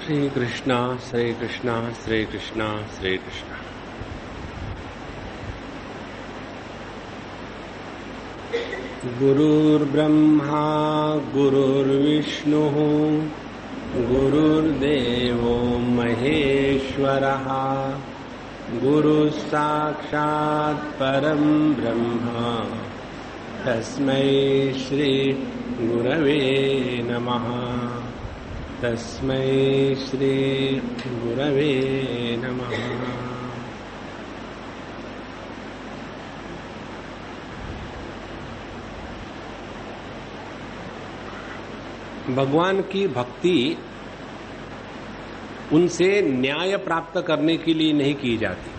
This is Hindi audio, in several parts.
श्री कृष्णा श्री कृष्णा श्री कृष्णा श्री कृष्णा। गुरुर्ब्रह्मा गुरुर्विष्णुः गुरुर्देवो महेश्वरः गुरुः साक्षात् परं ब्रह्म तस्मै श्री गुरवे नमः। तस्मै श्री गुरवे नमः। भगवान की भक्ति उनसे न्याय प्राप्त करने के लिए नहीं की जाती।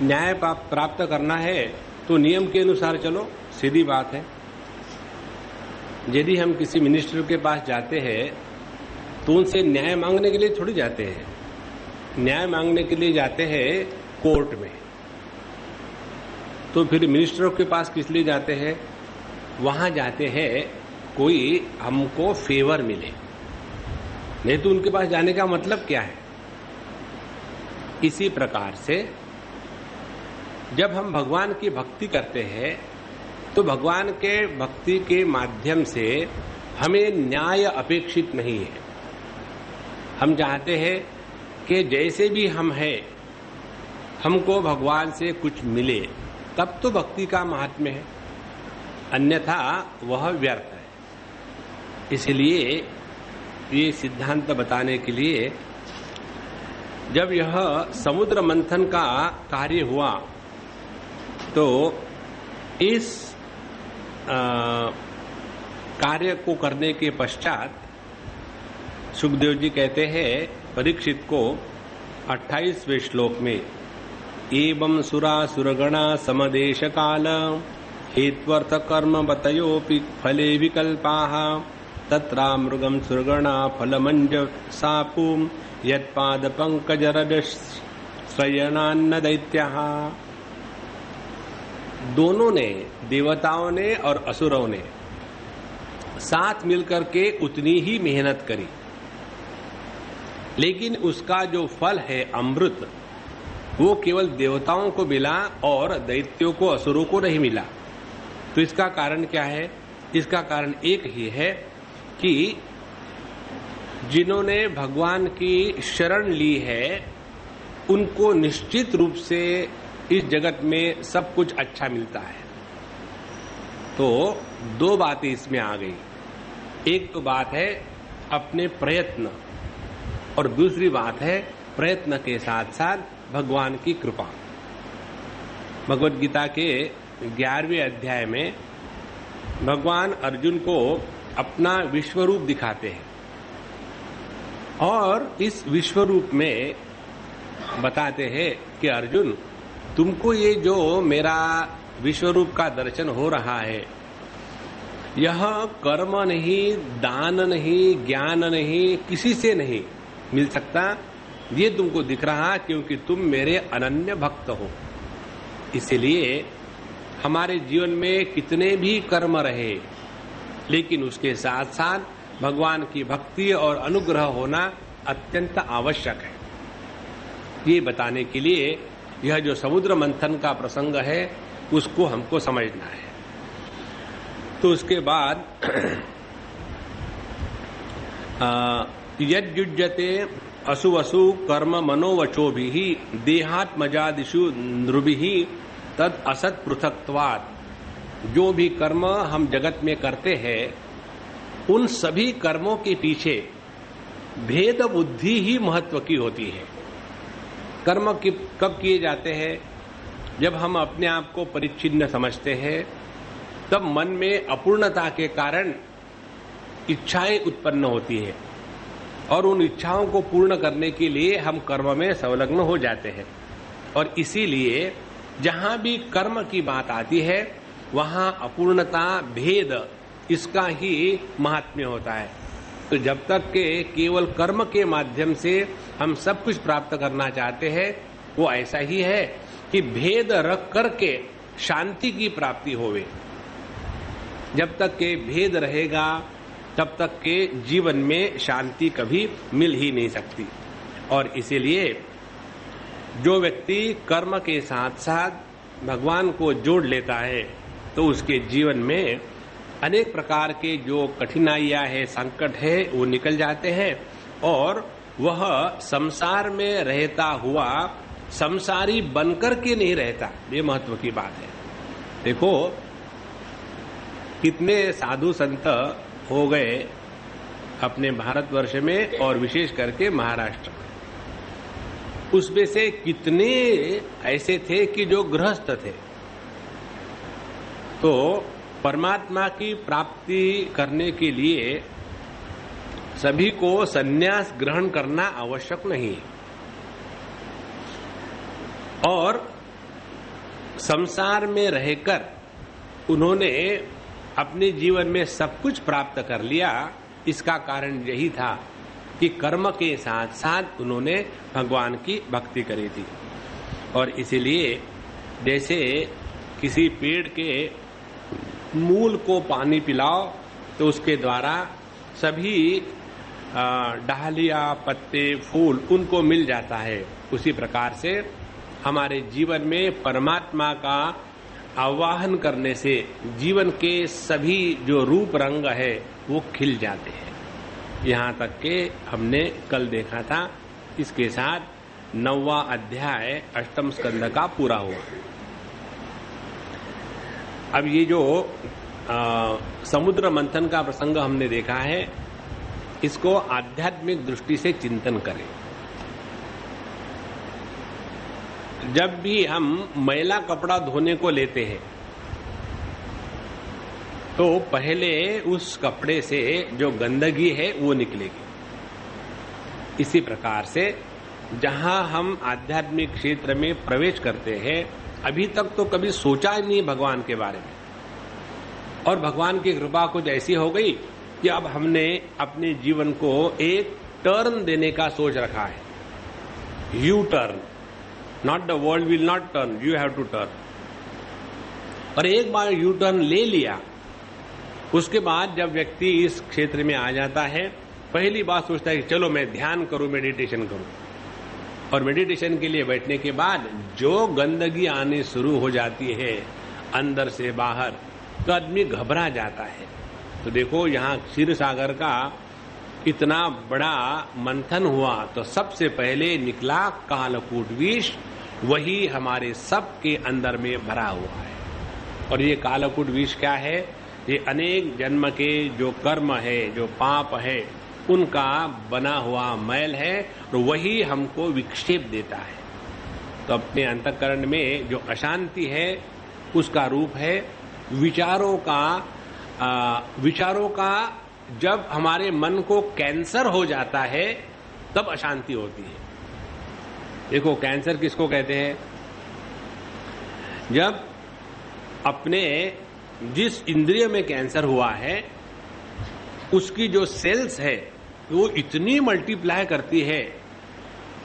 न्याय प्राप्त करना है तो नियम के अनुसार चलो, सीधी बात है। यदि हम किसी मिनिस्टर के पास जाते हैं तो उनसे न्याय मांगने के लिए थोड़ी जाते हैं, न्याय मांगने के लिए जाते हैं कोर्ट में। तो फिर मिनिस्टरों के पास किस लिए जाते हैं? वहां जाते हैं कोई हमको फेवर मिले, नहीं तो उनके पास जाने का मतलब क्या है। इसी प्रकार से जब हम भगवान की भक्ति करते हैं तो भगवान के भक्ति के माध्यम से हमें न्याय अपेक्षित नहीं है। हम चाहते हैं कि जैसे भी हम हैं हमको भगवान से कुछ मिले, तब तो भक्ति का महात्म्य है, अन्यथा वह व्यर्थ है। इसलिए ये सिद्धांत बताने के लिए जब यह समुद्र मंथन का कार्य हुआ तो इस कार्य को करने के पश्चात सुखदेव जी कहते हैं परीक्षित को 28वें श्लोक में, एवं सुरा सुरगणा समदेश काल हेत्वर्थ कर्म बतयोपि फले विकल्पाः तत्रा मृगम सुरगणा फलमंज सापुम यत्पाद पंकज श्रयणान्न दैत्याः। दोनों ने, देवताओं ने और असुरों ने साथ मिलकर के उतनी ही मेहनत करी, लेकिन उसका जो फल है अमृत, वो केवल देवताओं को मिला और दैत्यों को, असुरों को नहीं मिला। तो इसका कारण क्या है? इसका कारण एक ही है कि जिन्होंने भगवान की शरण ली है उनको निश्चित रूप से इस जगत में सब कुछ अच्छा मिलता है। तो दो बातें इसमें आ गई। एक तो बात है अपने प्रयत्न, और दूसरी बात है प्रयत्न के साथ साथ भगवान की कृपा। भगवत गीता के 11वें अध्याय में भगवान अर्जुन को अपना विश्वरूप दिखाते हैं और इस विश्वरूप में बताते हैं कि अर्जुन, तुमको ये जो मेरा विश्वरूप का दर्शन हो रहा है, यह कर्म नहीं, दान नहीं, ज्ञान नहीं, किसी से नहीं मिल सकता। ये तुमको दिख रहा क्योंकि तुम मेरे अनन्य भक्त हो। इसलिए हमारे जीवन में कितने भी कर्म रहे, लेकिन उसके साथ साथ भगवान की भक्ति और अनुग्रह होना अत्यंत आवश्यक है। ये बताने के लिए यह जो समुद्र मंथन का प्रसंग है उसको हमको समझना है। तो उसके बाद यज्जुज्यते असुवसु कर्म मनोवचोभिः देहात्मजादिषु नृभिः तद असत पृथक्त्वात्। जो भी कर्म हम जगत में करते हैं उन सभी कर्मों के पीछे भेद बुद्धि ही महत्व की होती है। कर्म कब किए जाते हैं? जब हम अपने आप को परिच्छिन्न समझते हैं, तब मन में अपूर्णता के कारण इच्छाएं उत्पन्न होती है और उन इच्छाओं को पूर्ण करने के लिए हम कर्म में संलग्न हो जाते हैं। और इसीलिए जहां भी कर्म की बात आती है वहां अपूर्णता, भेद, इसका ही महात्म्य होता है। तो जब तक के केवल कर्म के माध्यम से हम सब कुछ प्राप्त करना चाहते हैं, वो ऐसा ही है कि भेद रख करके शांति की प्राप्ति होवे। जब तक के भेद रहेगा, तब तक के जीवन में शांति कभी मिल ही नहीं सकती। और इसीलिए जो व्यक्ति कर्म के साथ साथ भगवान को जोड़ लेता है तो उसके जीवन में अनेक प्रकार के जो कठिनाइयां है, संकट है, वो निकल जाते हैं और वह संसार में रहता हुआ संसारी बनकर के नहीं रहता। ये महत्व की बात है। देखो कितने साधु संत हो गए अपने भारतवर्ष में और विशेष करके महाराष्ट्र में। उसमें से कितने ऐसे थे कि जो गृहस्थ थे। तो परमात्मा की प्राप्ति करने के लिए सभी को संन्यास ग्रहण करना आवश्यक नहीं है और संसार में रहकर उन्होंने अपने जीवन में सब कुछ प्राप्त कर लिया। इसका कारण यही था कि कर्म के साथ साथ उन्होंने भगवान की भक्ति करी थी। और इसीलिए जैसे किसी पेड़ के मूल को पानी पिलाओ तो उसके द्वारा सभी डालियां, पत्ते, फूल उनको मिल जाता है, उसी प्रकार से हमारे जीवन में परमात्मा का आवाहन करने से जीवन के सभी जो रूप रंग है वो खिल जाते हैं। यहाँ तक के हमने कल देखा था। इसके साथ 9वां अध्याय 8वें स्कंद का पूरा हुआ। अब ये जो समुद्र मंथन का प्रसंग हमने देखा है, इसको आध्यात्मिक दृष्टि से चिंतन करें। जब भी हम मैला कपड़ा धोने को लेते हैं तो पहले उस कपड़े से जो गंदगी है वो निकलेगी। इसी प्रकार से जहां हम आध्यात्मिक क्षेत्र में प्रवेश करते हैं, अभी तक तो कभी सोचा ही नहीं भगवान के बारे में, और भगवान की कृपा कुछ ऐसी हो गई कि अब हमने अपने जीवन को एक टर्न देने का सोच रखा है। You turn, not the world will not turn, you have to turn. और एक बार यू टर्न ले लिया, उसके बाद जब व्यक्ति इस क्षेत्र में आ जाता है, पहली बात सोचता है कि चलो मैं ध्यान करूं, मेडिटेशन करूं। और मेडिटेशन के लिए बैठने के बाद जो गंदगी आने शुरू हो जाती है अंदर से बाहर, तो आदमी घबरा जाता है। तो देखो यहाँ क्षीर सागर का इतना बड़ा मंथन हुआ तो सबसे पहले निकला कालकूट विष, वही हमारे सब के अंदर में भरा हुआ है। और ये कालकूट विष क्या है? ये अनेक जन्म के जो कर्म है, जो पाप है, उनका बना हुआ मैल है और वही हमको विक्षेप देता है। तो अपने अंतःकरण में जो अशांति है उसका रूप है विचारों का जब हमारे मन को कैंसर हो जाता है तब अशांति होती है। देखो कैंसर किसको कहते हैं? जब अपने जिस इंद्रिय में कैंसर हुआ है उसकी जो सेल्स है वो इतनी मल्टीप्लाई करती है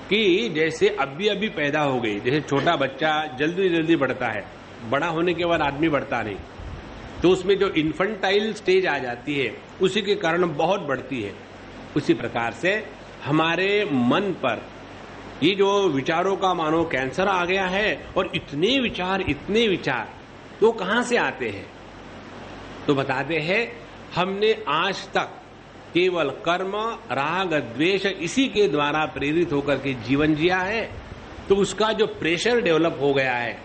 कि जैसे अभी अभी पैदा हो गई। जैसे छोटा बच्चा जल्दी जल्दी बढ़ता है, बड़ा होने के बाद आदमी बढ़ता नहीं, तो उसमें जो इन्फेंटाइल स्टेज आ जाती है उसी के कारण बहुत बढ़ती है। उसी प्रकार से हमारे मन पर ये जो विचारों का मानो कैंसर आ गया है, और इतने विचार तो कहां से आते हैं? तो बताते हैं हमने आज तक केवल कर्म, राग, द्वेष इसी के द्वारा प्रेरित होकर के जीवन जिया है। तो उसका जो प्रेशर डेवलप हो गया है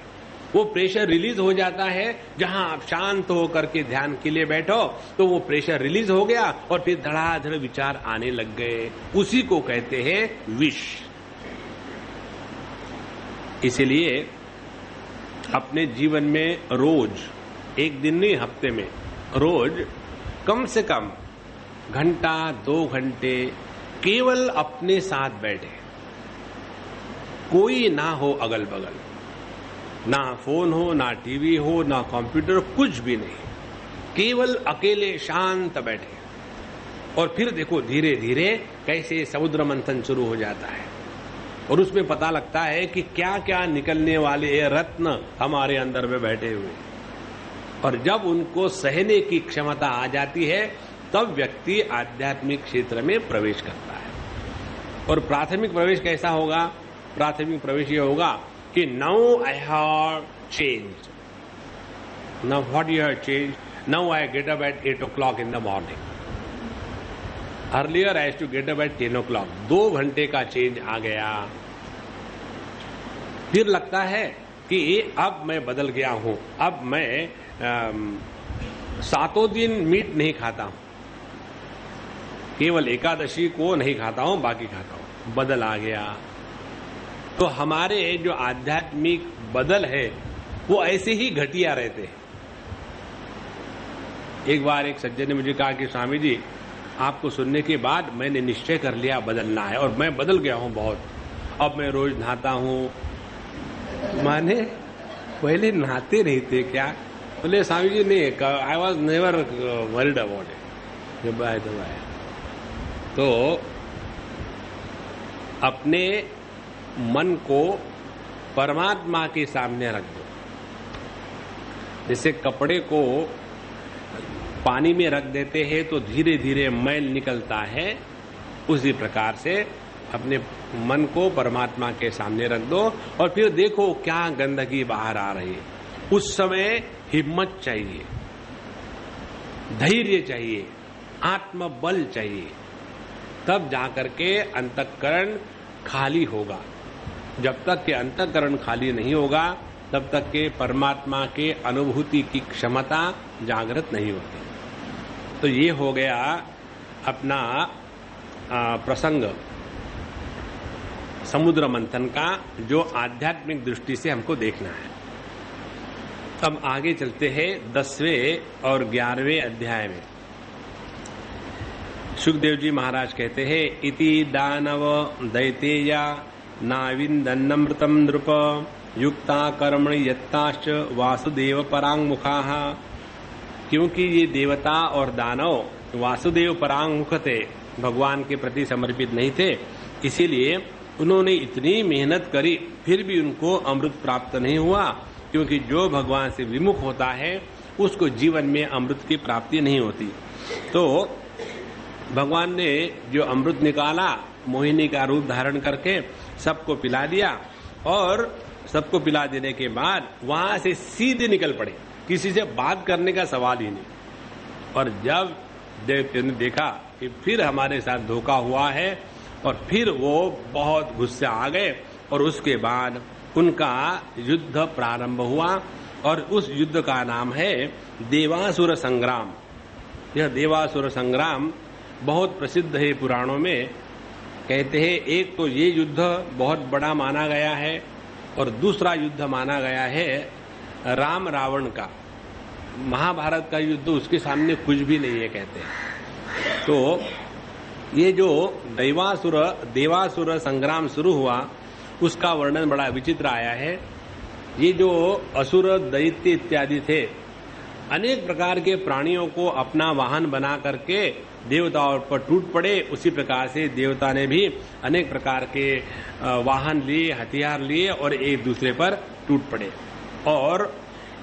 वो प्रेशर रिलीज हो जाता है। जहां आप शांत होकर के ध्यान के लिए बैठो तो वो प्रेशर रिलीज हो गया और फिर धड़ाधड़ विचार आने लग गए। उसी को कहते हैं विष। इसलिए अपने जीवन में रोज, एक दिन नहीं हफ्ते में, रोज कम से कम घंटा 2 घंटे केवल अपने साथ बैठे, कोई ना हो अगल बगल, ना फोन हो, ना टीवी हो, ना कंप्यूटर, कुछ भी नहीं, केवल अकेले शांत बैठे। और फिर देखो धीरे धीरे कैसे समुद्र मंथन शुरू हो जाता है और उसमें पता लगता है कि क्या क्या निकलने वाले रत्न हमारे अंदर में बैठे हुए। और जब उनको सहने की क्षमता आ जाती है तब व्यक्ति आध्यात्मिक क्षेत्र में प्रवेश करता है। और प्राथमिक प्रवेश कैसा होगा? प्राथमिक प्रवेश ये होगा कि now I have changed, now what you have changed, now I get up at 8 o'clock in the morning, earlier I have to get up at 10 o'clock। 2 घंटे का चेंज आ गया। फिर लगता है कि अब मैं बदल गया हूं, अब मैं 7 दिन मीट नहीं खाता हूं, केवल एकादशी को नहीं खाता हूं, बाकी खाता हूं। बदल आ गया। तो हमारे जो आध्यात्मिक बदल है वो ऐसे ही घटिया रहते हैं। एक बार एक सज्जन ने मुझे कहा कि स्वामी जी, आपको सुनने के बाद मैंने निश्चय कर लिया बदलना है, और मैं बदल गया हूं बहुत। अब मैं रोज नहाता हूं। माने पहले नहाते नहीं थे क्या? बोले स्वामी जी नहीं, I was never worried about it. जब आए तब आया। तो अपने मन को परमात्मा के सामने रख दो। जैसे कपड़े को पानी में रख देते हैं तो धीरे धीरे मैल निकलता है, उसी प्रकार से अपने मन को परमात्मा के सामने रख दो और फिर देखो क्या गंदगी बाहर आ रही है। उस समय हिम्मत चाहिए, धैर्य चाहिए, आत्मबल चाहिए, तब जाकर के अंतःकरण खाली होगा। जब तक के अंतःकरण खाली नहीं होगा तब तक के परमात्मा के अनुभूति की क्षमता जागृत नहीं होती। तो ये हो गया अपना प्रसंग समुद्र मंथन का, जो आध्यात्मिक दृष्टि से हमको देखना है। अब आगे चलते हैं 10वें और 11वें अध्याय में। सुखदेव जी महाराज कहते हैं, इति दानव दैतेया नाविन्दन्नमृतं नृप युक्ता कर्मणि यत्ताश्च वासुदेव परांगमुखाः। क्योंकि ये देवता और दानव वासुदेव परांगमुख थे, भगवान के प्रति समर्पित नहीं थे, इसीलिए उन्होंने इतनी मेहनत करी फिर भी उनको अमृत प्राप्त नहीं हुआ। क्योंकि जो भगवान से विमुख होता है उसको जीवन में अमृत की प्राप्ति नहीं होती। तो भगवान ने जो अमृत निकाला, मोहिनी का रूप धारण करके सबको पिला दिया, और सबको पिला देने के बाद वहां से सीधे निकल पड़े, किसी से बात करने का सवाल ही नहीं। और जब देवते ने देखा कि फिर हमारे साथ धोखा हुआ है, और फिर वो बहुत गुस्से आ गए, और उसके बाद उनका युद्ध प्रारंभ हुआ, और उस युद्ध का नाम है देवासुर संग्राम। यह देवासुर संग्राम बहुत प्रसिद्ध है पुराणों में। कहते हैं एक तो ये युद्ध बहुत बड़ा माना गया है, और दूसरा युद्ध माना गया है राम रावण का। महाभारत का युद्ध उसके सामने कुछ भी नहीं है कहते हैं। तो ये जो देवासुर संग्राम शुरू हुआ उसका वर्णन बड़ा विचित्र आया है। ये जो असुर दैत्य इत्यादि थे, अनेक प्रकार के प्राणियों को अपना वाहन बना करके देवताओं पर टूट पड़े। उसी प्रकार से देवता ने भी अनेक प्रकार के वाहन लिए, हथियार लिए, और एक दूसरे पर टूट पड़े। और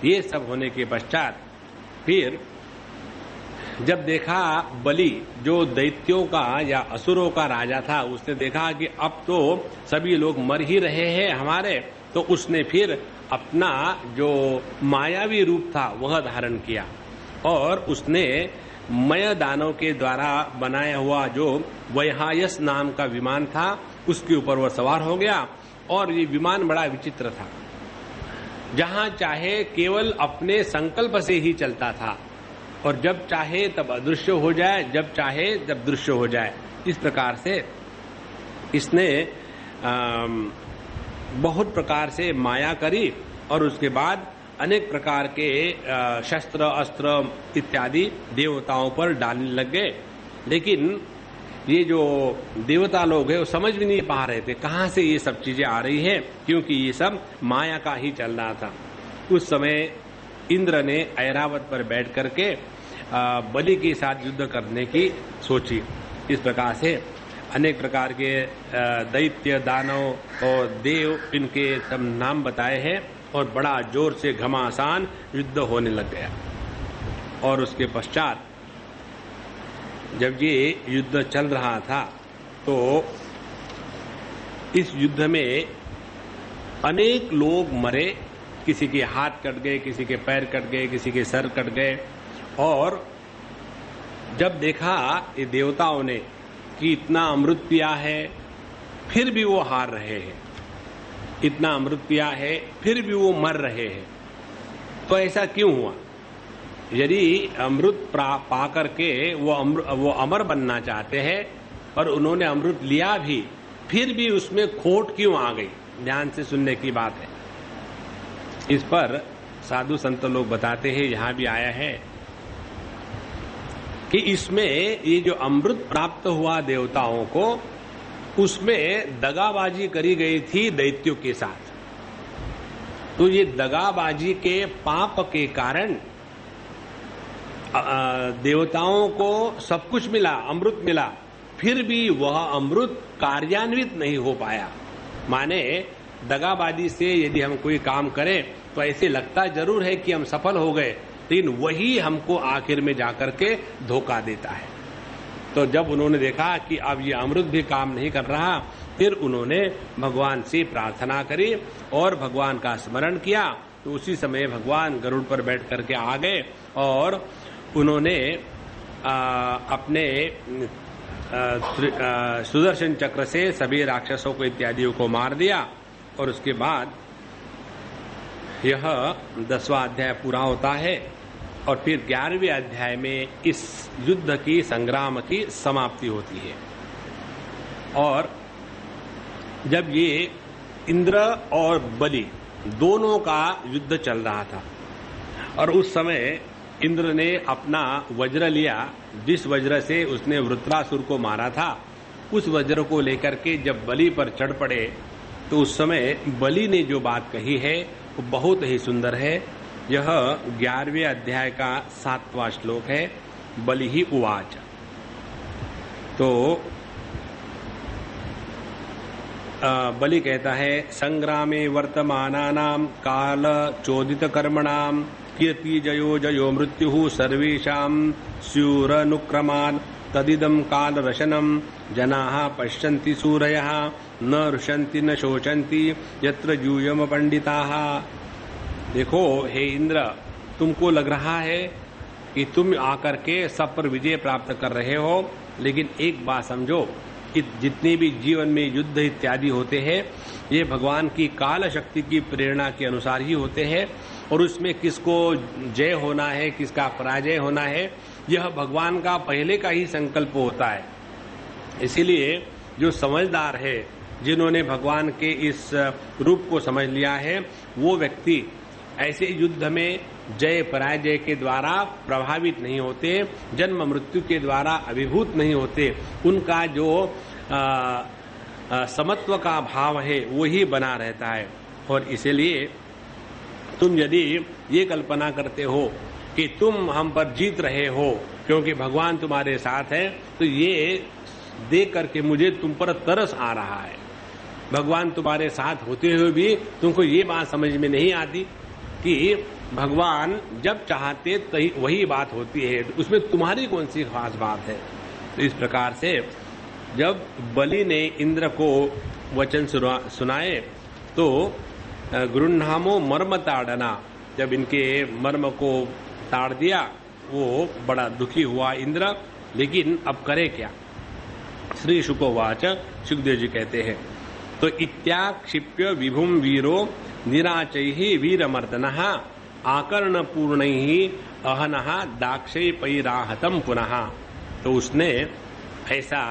ये सब होने के पश्चात फिर जब देखा बलि, जो दैत्यों का या असुरों का राजा था, उसने देखा कि अब तो सभी लोग मर ही रहे हैं हमारे, तो उसने फिर अपना जो मायावी रूप था वह धारण किया, और उसने मय दानव के द्वारा बनाया हुआ जो वैहायस नाम का विमान था उसके ऊपर वह सवार हो गया। और ये विमान बड़ा विचित्र था, जहां चाहे केवल अपने संकल्प से ही चलता था, और जब चाहे तब अदृश्य हो जाए, जब चाहे तब दृश्य हो जाए। इस प्रकार से इसने बहुत प्रकार से माया करी, और उसके बाद अनेक प्रकार के शस्त्र अस्त्र इत्यादि देवताओं पर डालने लग गए। लेकिन ये जो देवता लोग हैं वो समझ भी नहीं पा रहे थे कहाँ से ये सब चीजें आ रही है, क्योंकि ये सब माया का ही चल रहा था। उस समय इंद्र ने ऐरावत पर बैठ करके बलि के साथ युद्ध करने की सोची। इस प्रकार से अनेक प्रकार के दैत्य, दानव और देव, इनके सब नाम बताए हैं, और बड़ा जोर से घमासान युद्ध होने लग गया। और उसके पश्चात जब ये युद्ध चल रहा था तो इस युद्ध में अनेक लोग मरे, किसी के हाथ कट गए, किसी के पैर कट गए, किसी के सर कट गए। और जब देखा ये देवताओं ने कि इतना अमृत पिया है फिर भी वो हार रहे हैं, इतना अमृत पिया है फिर भी वो मर रहे हैं, तो ऐसा क्यों हुआ? यदि अमृत पा करके वो अमर बनना चाहते हैं और उन्होंने अमृत लिया भी, फिर भी उसमें खोट क्यों आ गई? ध्यान से सुनने की बात है। इस पर साधु संत लोग बताते हैं, यहां भी आया है कि इसमें ये जो अमृत प्राप्त हुआ देवताओं को, उसमें दगाबाजी करी गई थी दैत्यों के साथ। तो ये दगाबाजी के पाप के कारण देवताओं को सब कुछ मिला, अमृत मिला, फिर भी वह अमृत कार्यान्वित नहीं हो पाया। माने दगाबाजी से यदि हम कोई काम करें तो ऐसे लगता जरूर है कि हम सफल हो गए, लेकिन वही हमको आखिर में जाकर के धोखा देता है। तो जब उन्होंने देखा कि अब ये अमृत भी काम नहीं कर रहा, फिर उन्होंने भगवान से प्रार्थना करी और भगवान का स्मरण किया। तो उसी समय भगवान गरुड़ पर बैठ करके आ गए और उन्होंने अपने सुदर्शन चक्र से सभी राक्षसों को इत्यादियों को मार दिया। और उसके बाद यह 10वां अध्याय पूरा होता है और फिर 11वें अध्याय में इस युद्ध की, संग्राम की समाप्ति होती है। और जब ये इंद्र और बलि दोनों का युद्ध चल रहा था और उस समय इंद्र ने अपना वज्र लिया, जिस वज्र से उसने वृत्रासुर को मारा था, उस वज्र को लेकर के जब बलि पर चढ़ पड़े तो उस समय बलि ने जो बात कही है वो बहुत ही सुंदर है। यह 11वें अध्याय का 7वां श्लोक है। बलि ही उवाच। तो बलि कहता है, संग्रामे वर्तमानानां काल चोदित कर्मणां कीर्ति जयो जयो मृत्यु सर्वेषां स्युरनुक्रमान् तदिदं काल रशनं जनाः पश्यन्ति सूरयः न रुशन्ति न शोचन्ति यत्र यूयम पंडिताः। देखो हे इंद्र, तुमको लग रहा है कि तुम आकर के सब पर विजय प्राप्त कर रहे हो, लेकिन एक बात समझो कि जितने भी जीवन में युद्ध इत्यादि होते हैं ये भगवान की काल शक्ति की प्रेरणा के अनुसार ही होते हैं और उसमें किसको जय होना है, किसका पराजय होना है, यह भगवान का पहले का ही संकल्प होता है। इसीलिए जो समझदार है, जिन्होंने भगवान के इस रूप को समझ लिया है, वो व्यक्ति ऐसे युद्ध में जय पराजय के द्वारा प्रभावित नहीं होते, जन्म मृत्यु के द्वारा अभिभूत नहीं होते। उनका जो समत्व का भाव है वो ही बना रहता है। और इसलिए तुम यदि ये कल्पना करते हो कि तुम हम पर जीत रहे हो क्योंकि भगवान तुम्हारे साथ है, तो ये देख करके मुझे तुम पर तरस आ रहा है। भगवान तुम्हारे साथ होते हुए भी तुमको ये बात समझ में नहीं आती कि भगवान जब चाहते तही वही बात होती है, उसमें तुम्हारी कौन सी खास बात है। तो इस प्रकार से जब बलि ने इंद्र को वचन सुनाए तो गृह्णामो मर्म ताड़ना, जब इनके मर्म को ताड़ दिया वो बड़ा दुखी हुआ इंद्र, लेकिन अब करे क्या। श्री शुकोवाच, सुखदेव जी कहते हैं, तो इत्याक्षिप्य विभुम वीरो निराचैहि वीरमर्दनः आकर्ण पूर्णैहि अहनः दाक्षै पैराहतम पुनः। तो उसने ऐसा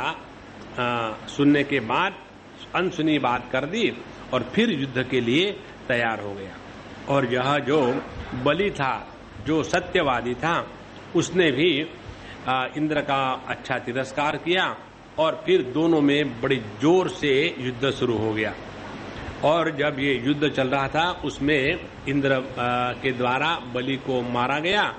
सुनने के बाद अनसुनी बात कर दी और फिर युद्ध के लिए तैयार हो गया। और यह जो बलि था, जो सत्यवादी था, उसने भी इंद्र का अच्छा तिरस्कार किया और फिर दोनों में बड़ी जोर से युद्ध शुरू हो गया। और जब ये युद्ध चल रहा था उसमें इंद्र के द्वारा बलि को मारा गया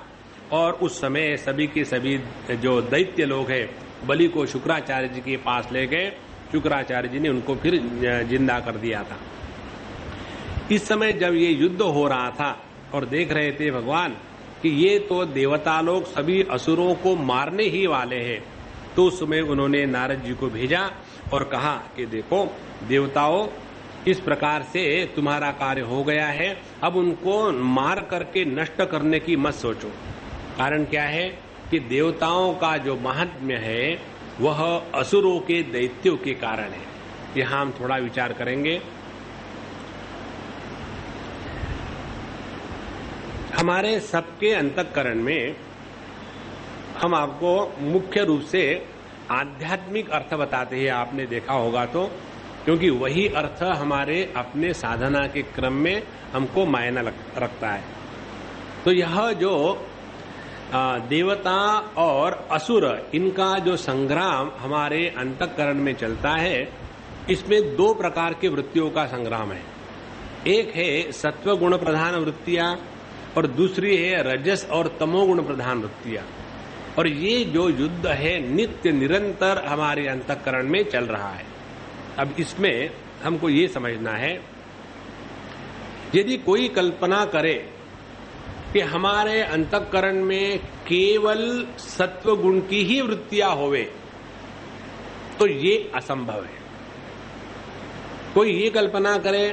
और उस समय सभी के सभी जो दैत्य लोग हैं बलि को शुक्राचार्य जी के पास ले गए। शुक्राचार्य जी ने उनको फिर जिंदा कर दिया था। इस समय जब ये युद्ध हो रहा था और देख रहे थे भगवान कि ये तो देवता लोग सभी असुरों को मारने ही वाले हैं, तो उस समय उन्होंने नारद जी को भेजा और कहा कि देखो देवताओं, इस प्रकार से तुम्हारा कार्य हो गया है, अब उनको मार करके नष्ट करने की मत सोचो। कारण क्या है कि देवताओं का जो महात्म्य है वह असुरों के दैत्यों के कारण है। यहां हम थोड़ा विचार करेंगे। हमारे सबके अंतःकरण में हम आपको मुख्य रूप से आध्यात्मिक अर्थ बताते हैं, आपने देखा होगा तो, क्योंकि वही अर्थ हमारे अपने साधना के क्रम में हमको मायना रखता है। तो यह जो देवता और असुर, इनका जो संग्राम हमारे अंतःकरण में चलता है, इसमें दो प्रकार के वृत्तियों का संग्राम है। एक है सत्व गुण प्रधान वृत्तियां और दूसरी है रजस और तमोगुण प्रधान वृत्तियां। और ये जो युद्ध है नित्य निरंतर हमारे अंतःकरण में चल रहा है। अब इसमें हमको ये समझना है, यदि कोई कल्पना करे कि हमारे अंतःकरण में केवल सत्व गुण की ही वृत्तियां होवे, तो ये असंभव है। कोई ये कल्पना करे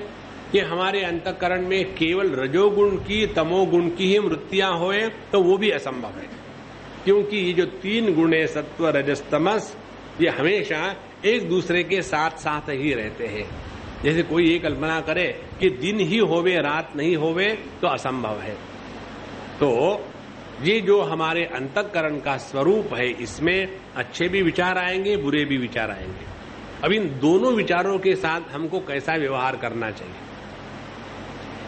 कि हमारे अंतःकरण में केवल रजोगुण की, तमोगुण की ही वृत्तियां होए, तो वो भी असंभव है। क्योंकि ये जो तीन गुण है, सत्व रजस तमस, ये हमेशा एक दूसरे के साथ साथ ही रहते हैं। जैसे कोई ये कल्पना करे कि दिन ही होवे रात नहीं होवे, तो असंभव है। तो ये जो हमारे अंतःकरण का स्वरूप है, इसमें अच्छे भी विचार आएंगे, बुरे भी विचार आएंगे। अब इन दोनों विचारों के साथ हमको कैसा व्यवहार करना चाहिए,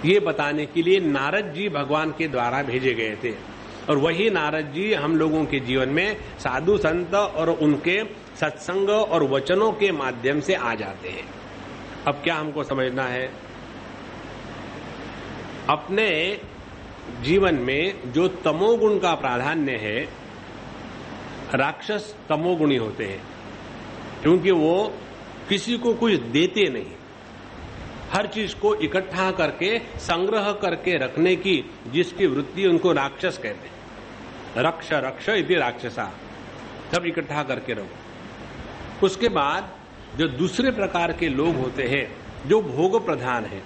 ये बताने के लिए नारद जी भगवान के द्वारा भेजे गए थे। और वही नारद जी हम लोगों के जीवन में साधु संत और उनके सत्संग और वचनों के माध्यम से आ जाते हैं। अब क्या हमको समझना है, अपने जीवन में जो तमोगुण का प्राधान्य है, राक्षस तमोगुणी होते हैं, क्योंकि वो किसी को कुछ देते नहीं, हर चीज को इकट्ठा करके संग्रह करके रखने की जिसकी वृत्ति, उनको राक्षस कहते हैं। रक्ष रक्ष इति राक्षसा, सब इकट्ठा करके रखो। उसके बाद जो दूसरे प्रकार के लोग होते हैं जो भोग प्रधान है,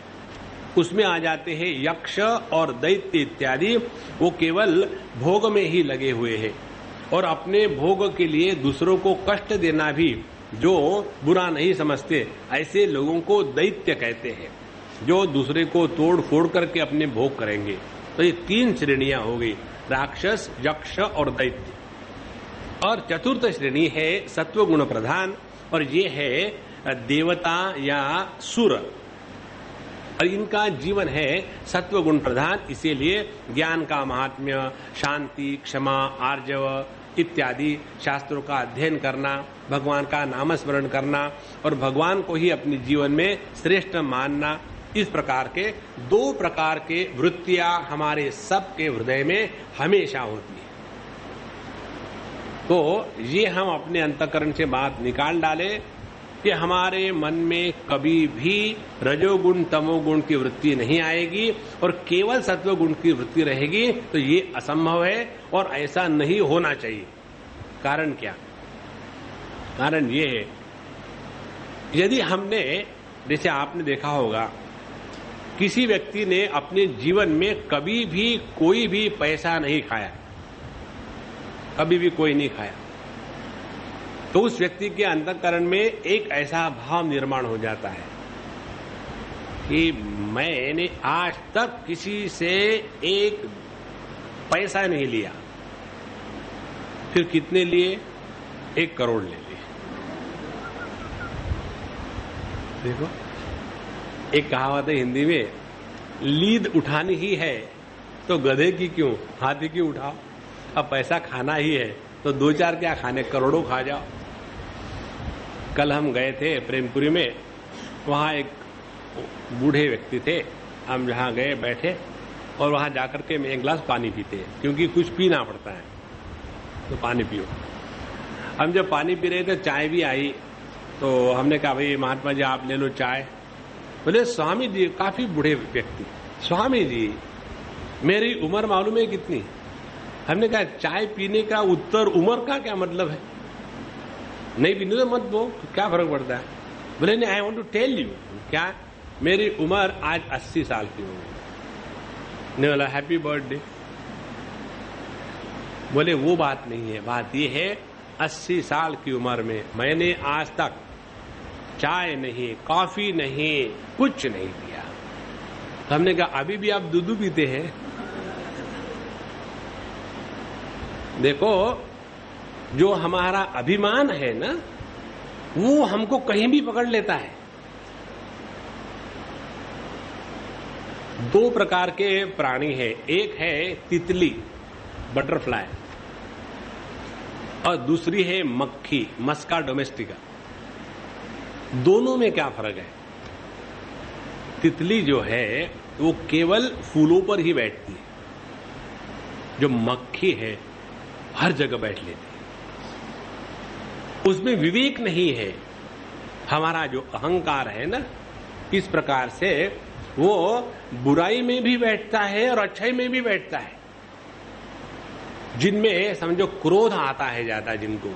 उसमें आ जाते हैं यक्ष और दैत्य इत्यादि। वो केवल भोग में ही लगे हुए हैं और अपने भोग के लिए दूसरों को कष्ट देना भी जो बुरा नहीं समझते, ऐसे लोगों को दैत्य कहते हैं, जो दूसरे को तोड़ फोड़ करके अपने भोग करेंगे। तो ये तीन श्रेणियां हो गई, राक्षस, यक्ष और दैत्य। और चतुर्थ श्रेणी है सत्व गुण प्रधान, और ये है देवता या सुर, और इनका जीवन है सत्व गुण प्रधान। इसीलिए ज्ञान का महात्म्य, शांति, क्षमा, आर्जव इत्यादि शास्त्रों का अध्ययन करना, भगवान का नामस्मरण करना और भगवान को ही अपने जीवन में श्रेष्ठ मानना, इस प्रकार के दो प्रकार के वृत्तियां हमारे सबके हृदय में हमेशा होती है। तो ये हम अपने अंतःकरण से बात निकाल डाले कि हमारे मन में कभी भी रजोगुण तमोगुण की वृत्ति नहीं आएगी और केवल सत्वगुण की वृत्ति रहेगी, तो ये असंभव है और ऐसा नहीं होना चाहिए। कारण क्या? कारण ये है, यदि हमने, जैसे आपने देखा होगा, किसी व्यक्ति ने अपने जीवन में कभी भी कोई भी पैसा नहीं खाया, कभी भी कोई नहीं खाया, तो उस व्यक्ति के अंतःकरण में एक ऐसा भाव निर्माण हो जाता है कि मैंने आज तक किसी से एक पैसा नहीं लिया। फिर कितने लिए? 1 करोड़ ले लिए। देखो, एक कहावत है हिंदी में, लीद उठानी ही है तो गधे की क्यों, हाथी की उठाओ। अब पैसा खाना ही है तो 2-4 क्या खाने, करोड़ों खा जाओ। कल हम गए थे प्रेमपुरी में, वहाँ एक बूढ़े व्यक्ति थे, हम जहाँ गए बैठे और वहाँ जाकर के एक गिलास पानी पीते हैं, क्योंकि कुछ पीना पड़ता है तो पानी पियो। हम जब पानी पी रहे थे, चाय भी आई, तो हमने कहा भाई महात्मा जी आप ले लो चाय। बोले स्वामी जी, काफी बूढ़े व्यक्ति, स्वामी जी मेरी उम्र मालूम है कितनी? हमने कहा चाय पीने का उत्तर उम्र का क्या मतलब है? नहीं पीने तो मत दो, क्या फर्क पड़ता है। बोले नहीं, I want to tell you, क्या मेरी उम्र आज 80 साल की हो गई। नहीं बोला हैप्पी बर्थडे। बोले वो बात नहीं है, बात ये है 80 साल की उम्र में मैंने आज तक चाय नहीं, कॉफी नहीं, कुछ नहीं पिया। तो हमने कहा अभी भी आप दूध पीते हैं। देखो, जो हमारा अभिमान है ना, वो हमको कहीं भी पकड़ लेता है। 2 प्रकार के प्राणी है, एक है तितली, बटरफ्लाई, और दूसरी है मक्खी, मस्का डोमेस्टिका। दोनों में क्या फर्क है? तितली जो है वो केवल फूलों पर ही बैठती है, जो मक्खी है हर जगह बैठ लेती है, उसमें विवेक नहीं है। हमारा जो अहंकार है ना, इस प्रकार से वो बुराई में भी बैठता है और अच्छाई में भी बैठता है। जिनमें समझो क्रोध आता है ज्यादा, जिनको,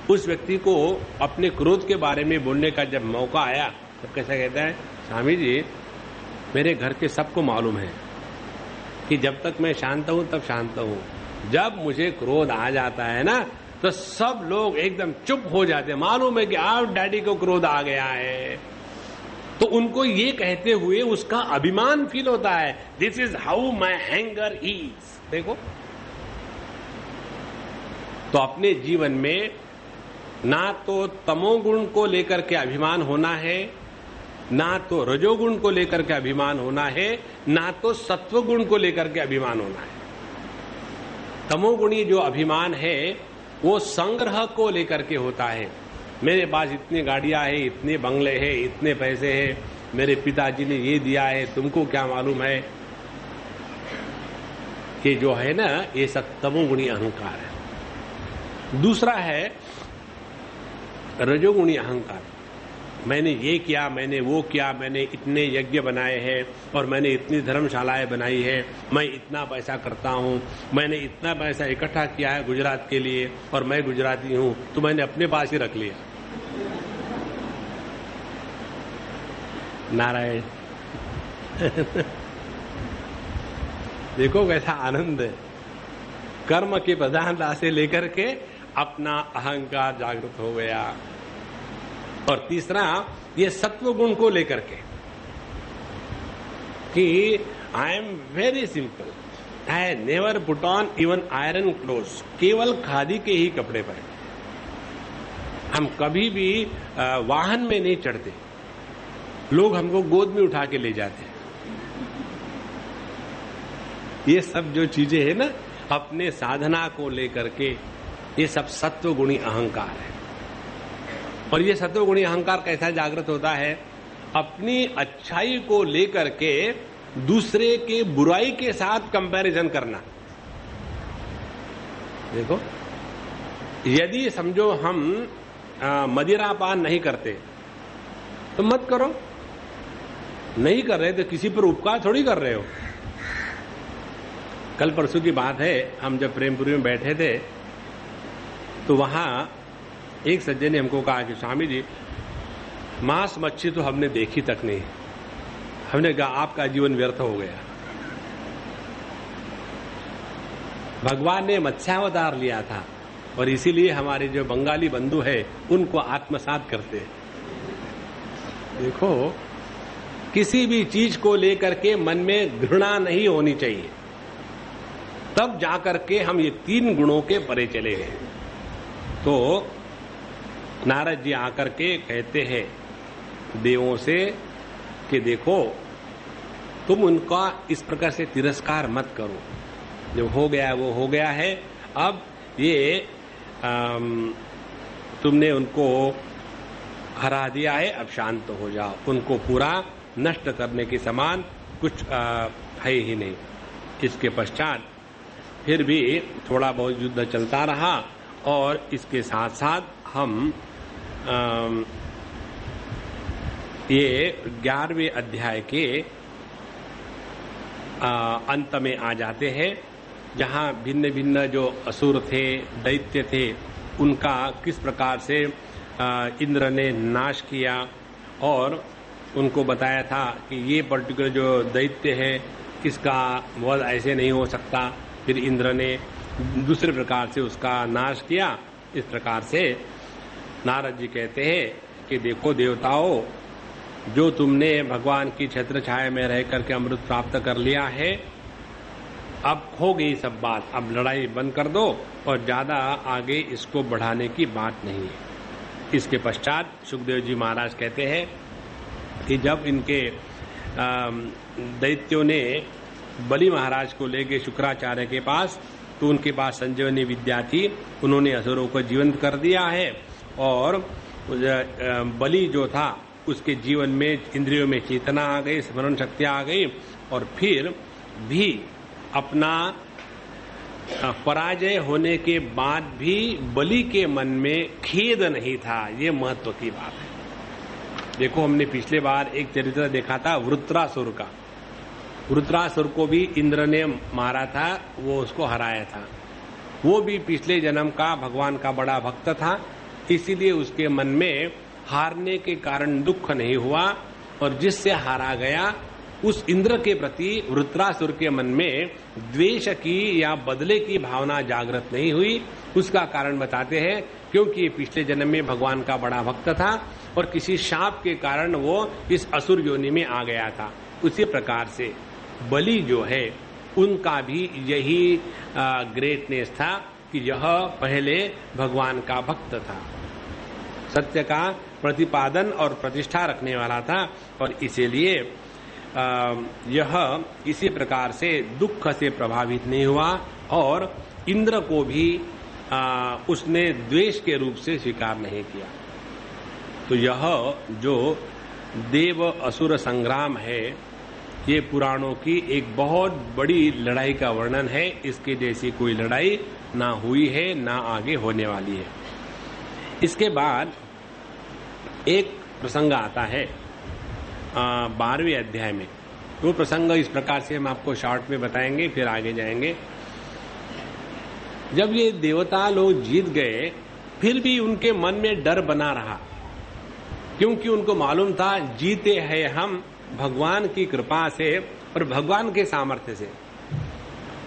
उस व्यक्ति को अपने क्रोध के बारे में बोलने का जब मौका आया तब कैसा कहता है, स्वामी जी मेरे घर के सबको मालूम है कि जब तक मैं शांत हूं तब शांत हूं, जब मुझे क्रोध आ जाता है ना तो सब लोग एकदम चुप हो जाते हैं, मालूम है कि आप डैडी को क्रोध आ गया है। तो उनको ये कहते हुए उसका अभिमान फील होता है, this is how my hanger is. देखो, तो अपने जीवन में ना तो तमोगुण को लेकर के अभिमान होना है, ना तो रजोगुण को लेकर के अभिमान होना है, ना तो सत्वगुण को लेकर के अभिमान होना है। तमोगुणी जो अभिमान है वो संग्रह को लेकर के होता है। मेरे पास इतनी गाड़ियां हैं, इतने बंगले हैं, इतने पैसे हैं, मेरे पिताजी ने ये दिया है, तुमको क्या मालूम है। ये जो है ना, ये सब तमोगुणी अहंकार है। दूसरा है रजोगुणी अहंकार, मैंने ये किया, मैंने वो किया, मैंने इतने यज्ञ बनाए हैं और मैंने इतनी धर्मशालाएं बनाई है, मैं इतना पैसा करता हूं, मैंने इतना पैसा इकट्ठा किया है गुजरात के लिए और मैं गुजराती हूं, तो मैंने अपने पास ही रख लिया। नारायण देखो कैसा आनंद है, कर्म की प्रधानता से लेकर के अपना अहंकार जागृत हो गया। और तीसरा ये सत्व गुण को लेकर के कि I am very simple, I never put on even iron clothes, केवल खादी के ही कपड़े पहने। हम कभी भी वाहन में नहीं चढ़ते, लोग हमको गोद में उठा के ले जाते हैं। ये सब जो चीजें है ना, अपने साधना को लेकर के, ये सब सत्वगुणी अहंकार है। और ये सत्वगुणी अहंकार कैसा जागृत होता है? अपनी अच्छाई को लेकर के दूसरे के बुराई के साथ कंपैरिजन करना। देखो, यदि समझो हम मदिरापान नहीं करते तो मत करो, नहीं कर रहे तो किसी पर उपकार थोड़ी कर रहे हो। कल परसों की बात है, हम जब प्रेमपुरी में बैठे थे तो वहां एक सज्जन ने हमको कहा कि स्वामी जी मांस मच्छी तो हमने देखी तक नहीं। हमने कहा आपका जीवन व्यर्थ हो गया। भगवान ने मत्स्यावतार लिया था और इसीलिए हमारे जो बंगाली बंधु है उनको आत्मसात करते हैं। देखो, किसी भी चीज को लेकर के मन में घृणा नहीं होनी चाहिए, तब जाकर के हम ये 3 गुणों के परे चले गए। तो नारद जी आकर के कहते हैं देवों से कि देखो, तुम उनका इस प्रकार से तिरस्कार मत करो, जो हो गया वो हो गया है। अब ये तुमने उनको हरा दिया है, अब शांत हो जाओ। उनको पूरा नष्ट करने के समान कुछ है ही नहीं। इसके पश्चात फिर भी थोड़ा बहुत युद्ध चलता रहा और इसके साथ साथ हम ये 11वें अध्याय के अंत में आ जाते हैं, जहां भिन्न भिन्न जो असुर थे, दैत्य थे, उनका किस प्रकार से इंद्र ने नाश किया और उनको बताया था कि ये पर्टिकुलर जो दैत्य है इसका वध ऐसे नहीं हो सकता। फिर इंद्र ने दूसरे प्रकार से उसका नाश किया। इस प्रकार से नारद जी कहते हैं कि देखो देवताओं, जो तुमने भगवान की छत्र छाया में रह करके अमृत प्राप्त कर लिया है, अब हो गई सब बात, अब लड़ाई बंद कर दो और ज्यादा आगे इसको बढ़ाने की बात नहीं है। इसके पश्चात सुखदेव जी महाराज कहते हैं कि जब इनके दैत्यों ने बलि महाराज को ले गए शुक्राचार्य के पास, तो उनके पास संजीवनी विद्या थी, उन्होंने असुरों को जीवंत कर दिया है और बलि जो था उसके जीवन में इंद्रियों में चेतना आ गई, स्मरण शक्ति आ गई और फिर भी अपना पराजय होने के बाद भी बलि के मन में खेद नहीं था। ये महत्व की बात है। देखो, हमने पिछले बार एक चरित्र देखा था वृत्रासुर का। वृत्रासुर को भी इंद्र ने मारा था, वो उसको हराया था। वो भी पिछले जन्म का भगवान का बड़ा भक्त था, इसीलिए उसके मन में हारने के कारण दुख नहीं हुआ और जिससे हारा गया उस इंद्र के प्रति वृत्रासुर के मन में द्वेष की या बदले की भावना जागृत नहीं हुई। उसका कारण बताते हैं, क्योंकि पिछले जन्म में भगवान का बड़ा भक्त था और किसी शाप के कारण वो इस असुर योनि में आ गया था। उसी प्रकार से बलि जो है उनका भी यही ग्रेटनेस था कि यह पहले भगवान का भक्त था, सत्य का प्रतिपादन और प्रतिष्ठा रखने वाला था और इसीलिए यह इसी प्रकार से दुख से प्रभावित नहीं हुआ और इंद्र को भी उसने द्वेष के रूप से स्वीकार नहीं किया। तो यह जो देव असुर संग्राम है, ये पुराणों की एक बहुत बड़ी लड़ाई का वर्णन है। इसके जैसी कोई लड़ाई ना हुई है, ना आगे होने वाली है। इसके बाद एक प्रसंग आता है 12वें अध्याय में। वो प्रसंग इस प्रकार से हम आपको शॉर्ट में बताएंगे, फिर आगे जाएंगे। जब ये देवता लोग जीत गए, फिर भी उनके मन में डर बना रहा, क्योंकि उनको मालूम था जीते हैं हम भगवान की कृपा से और भगवान के सामर्थ्य से,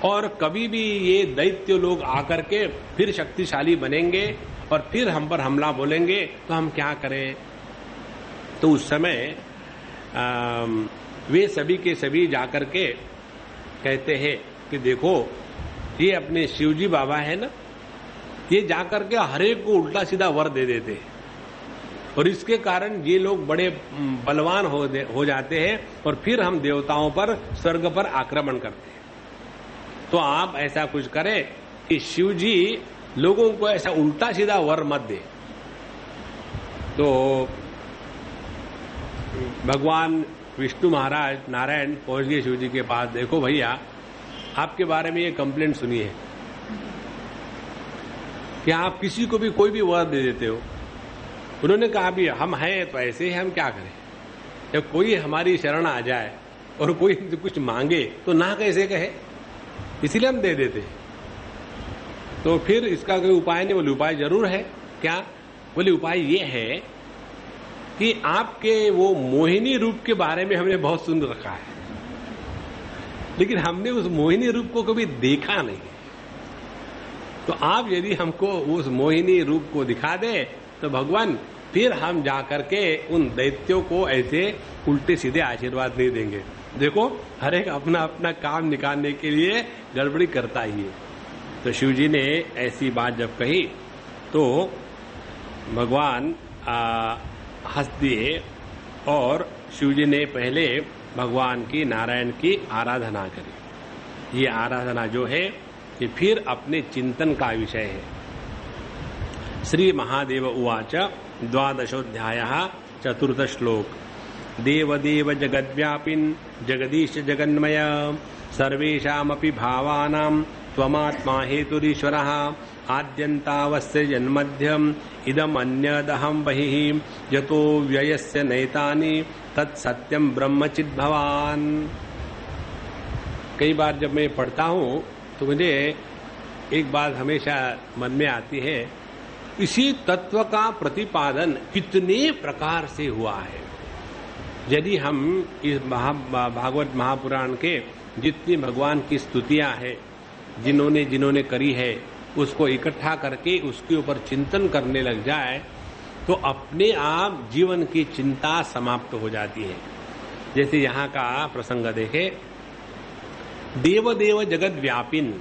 और कभी भी ये दैत्य लोग आकर के फिर शक्तिशाली बनेंगे और फिर हम पर हमला बोलेंगे तो हम क्या करें। तो उस समय वे सभी के सभी जाकर के कहते हैं कि देखो, ये अपने शिवजी बाबा है ना, ये जाकर के हर एक को उल्टा सीधा वर दे देते हैं और इसके कारण ये लोग बड़े बलवान हो जाते हैं और फिर हम देवताओं पर, स्वर्ग पर आक्रमण करते हैं। तो आप ऐसा कुछ करें कि शिवजी लोगों को ऐसा उल्टा सीधा वर मत दे। तो भगवान विष्णु महाराज नारायण पहुंच गए शिवजी के पास। देखो भैया, आपके बारे में ये कंप्लेंट सुनी है कि आप किसी को भी कोई भी वर दे देते हो। उन्होंने कहा भी हम हैं तो ऐसे ही, हम क्या करें। जब कोई हमारी शरण आ जाए और कोई कुछ मांगे तो ना कैसे कहे, इसीलिए हम दे देते। तो फिर इसका कोई उपाय नहीं। बोले उपाय जरूर है। क्या? बोले उपाय ये है कि आपके वो मोहिनी रूप के बारे में हमने बहुत सुन रखा है, लेकिन हमने उस मोहिनी रूप को कभी देखा नहीं। तो आप यदि हमको उस मोहिनी रूप को दिखा दे तो भगवान फिर हम जाकर के उन दैत्यों को ऐसे उल्टे सीधे आशीर्वाद नहीं देंगे। देखो, हर एक अपना अपना काम निकालने के लिए गड़बड़ी करता ही है। तो शिवजी ने ऐसी बात जब कही तो भगवान हंस दिए और शिवजी ने पहले भगवान की, नारायण की आराधना करी। ये आराधना जो है ये फिर अपने चिंतन का विषय है। श्री महादेव उवाच 12ोऽध्यायः 4th श्लोक। देवदेव जगद्व्यापिन् जगदीश जगन्मय सर्वेषामपि भावानां त्वमात्मा हेतुरीश्वरः आद्यन्तावस्य जन्मध्यम् इदम् अन्यदहं बहिः यतो व्ययस्य नैतानि तत्सत्यं ब्रह्मचिद्भवान्। कई बार जब मैं पढ़ता हूँ तो मुझे एक बात हमेशा मन में आती है इसी तत्व का प्रतिपादन कितने प्रकार से हुआ है। यदि हम इस भागवत महापुराण के जितनी भगवान की स्तुतियां हैं, जिन्होंने करी है, उसको इकट्ठा करके उसके ऊपर चिंतन करने लग जाए तो अपने आप जीवन की चिंता समाप्त हो जाती है। जैसे यहाँ का प्रसंग देखे, देव देव जगत व्यापिन,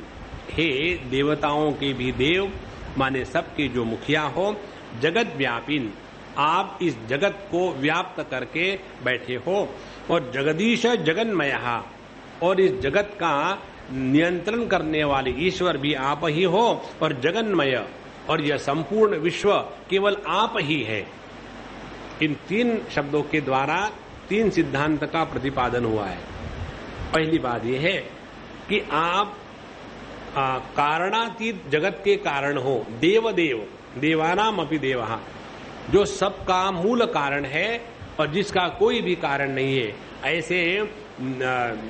हे देवताओं के भी देव माने सबके जो मुखिया हो, जगत व्यापिन, आप इस जगत को व्याप्त करके बैठे हो, और जगदीश जगन्मय, और इस जगत का नियंत्रण करने वाले ईश्वर भी आप ही हो, और जगन्मय, और यह संपूर्ण विश्व केवल आप ही है। इन तीन शब्दों के द्वारा तीन सिद्धांत का प्रतिपादन हुआ है। पहली बात यह है कि आप कारणातीत जगत के कारण हो, देव देव, देवानाम अपि देवः, जो सबका मूल कारण है और जिसका कोई भी कारण नहीं है, ऐसे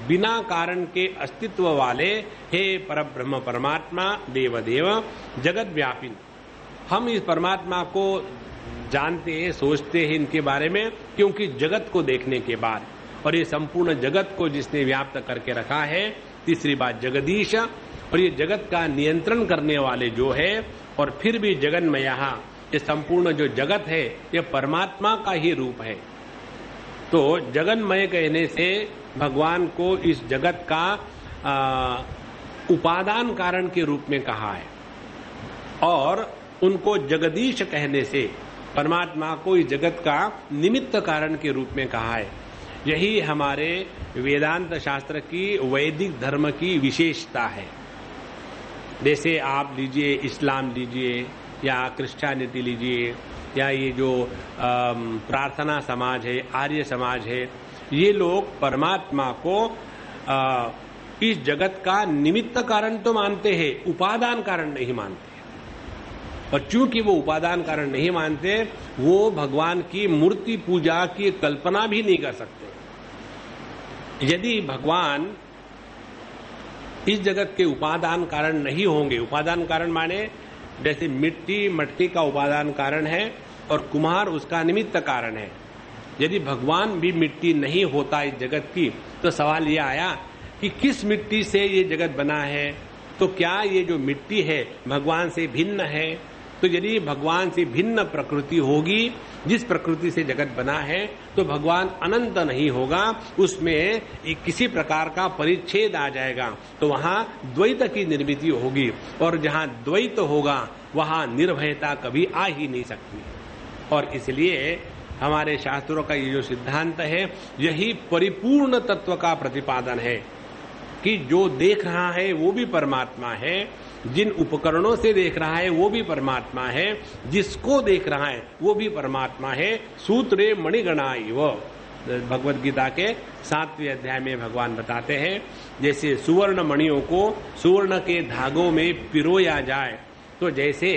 बिना कारण के अस्तित्व वाले हे परब्रह्म परमात्मा देव देव जगत व्यापिन। हम इस परमात्मा को जानते हैं, सोचते हैं इनके बारे में, क्योंकि जगत को देखने के बाद, और ये संपूर्ण जगत को जिसने व्याप्त करके रखा है। तीसरी बात जगदीश, और ये जगत का नियंत्रण करने वाले जो है, और फिर भी जगन्मय, ये संपूर्ण जो जगत है ये परमात्मा का ही रूप है। तो जगन्मय कहने से भगवान को इस जगत का उपादान कारण के रूप में कहा है, और उनको जगदीश कहने से परमात्मा को इस जगत का निमित्त कारण के रूप में कहा है। यही हमारे वेदांत शास्त्र की, वैदिक धर्म की विशेषता है। जैसे आप लीजिए, इस्लाम लीजिए या क्रिश्चियनिटी लीजिए, या ये जो प्रार्थना समाज है, आर्य समाज है, ये लोग परमात्मा को इस जगत का निमित्त कारण तो मानते हैं, उपादान कारण नहीं मानते। और चूंकि वो उपादान कारण नहीं मानते, वो भगवान की मूर्ति पूजा की कल्पना भी नहीं कर सकते। यदि भगवान इस जगत के उपादान कारण नहीं होंगे, उपादान कारण माने जैसे मिट्टी मटकी का उपादान कारण है और कुम्हार उसका निमित्त कारण है। यदि भगवान भी मिट्टी नहीं होता इस जगत की, तो सवाल यह आया कि किस मिट्टी से ये जगत बना है, तो क्या ये जो मिट्टी है भगवान से भिन्न है? तो यदि भगवान से भिन्न प्रकृति होगी, जिस प्रकृति से जगत बना है, तो भगवान अनंत नहीं होगा, उसमें किसी प्रकार का परिच्छेद आ जाएगा, तो वहां द्वैत की निर्मिति होगी, और जहां द्वैत होगा वहां निर्भयता कभी आ ही नहीं सकती। और इसलिए हमारे शास्त्रों का ये जो सिद्धांत है, यही परिपूर्ण तत्व का प्रतिपादन है कि जो देख रहा है वो भी परमात्मा है, जिन उपकरणों से देख रहा है वो भी परमात्मा है, जिसको देख रहा है वो भी परमात्मा है। सूत्रे मणिगणाई, वो भगवत गीता के 7वें अध्याय में भगवान बताते हैं, जैसे सुवर्ण मणियों को सुवर्ण के धागों में पिरोया जाए, तो जैसे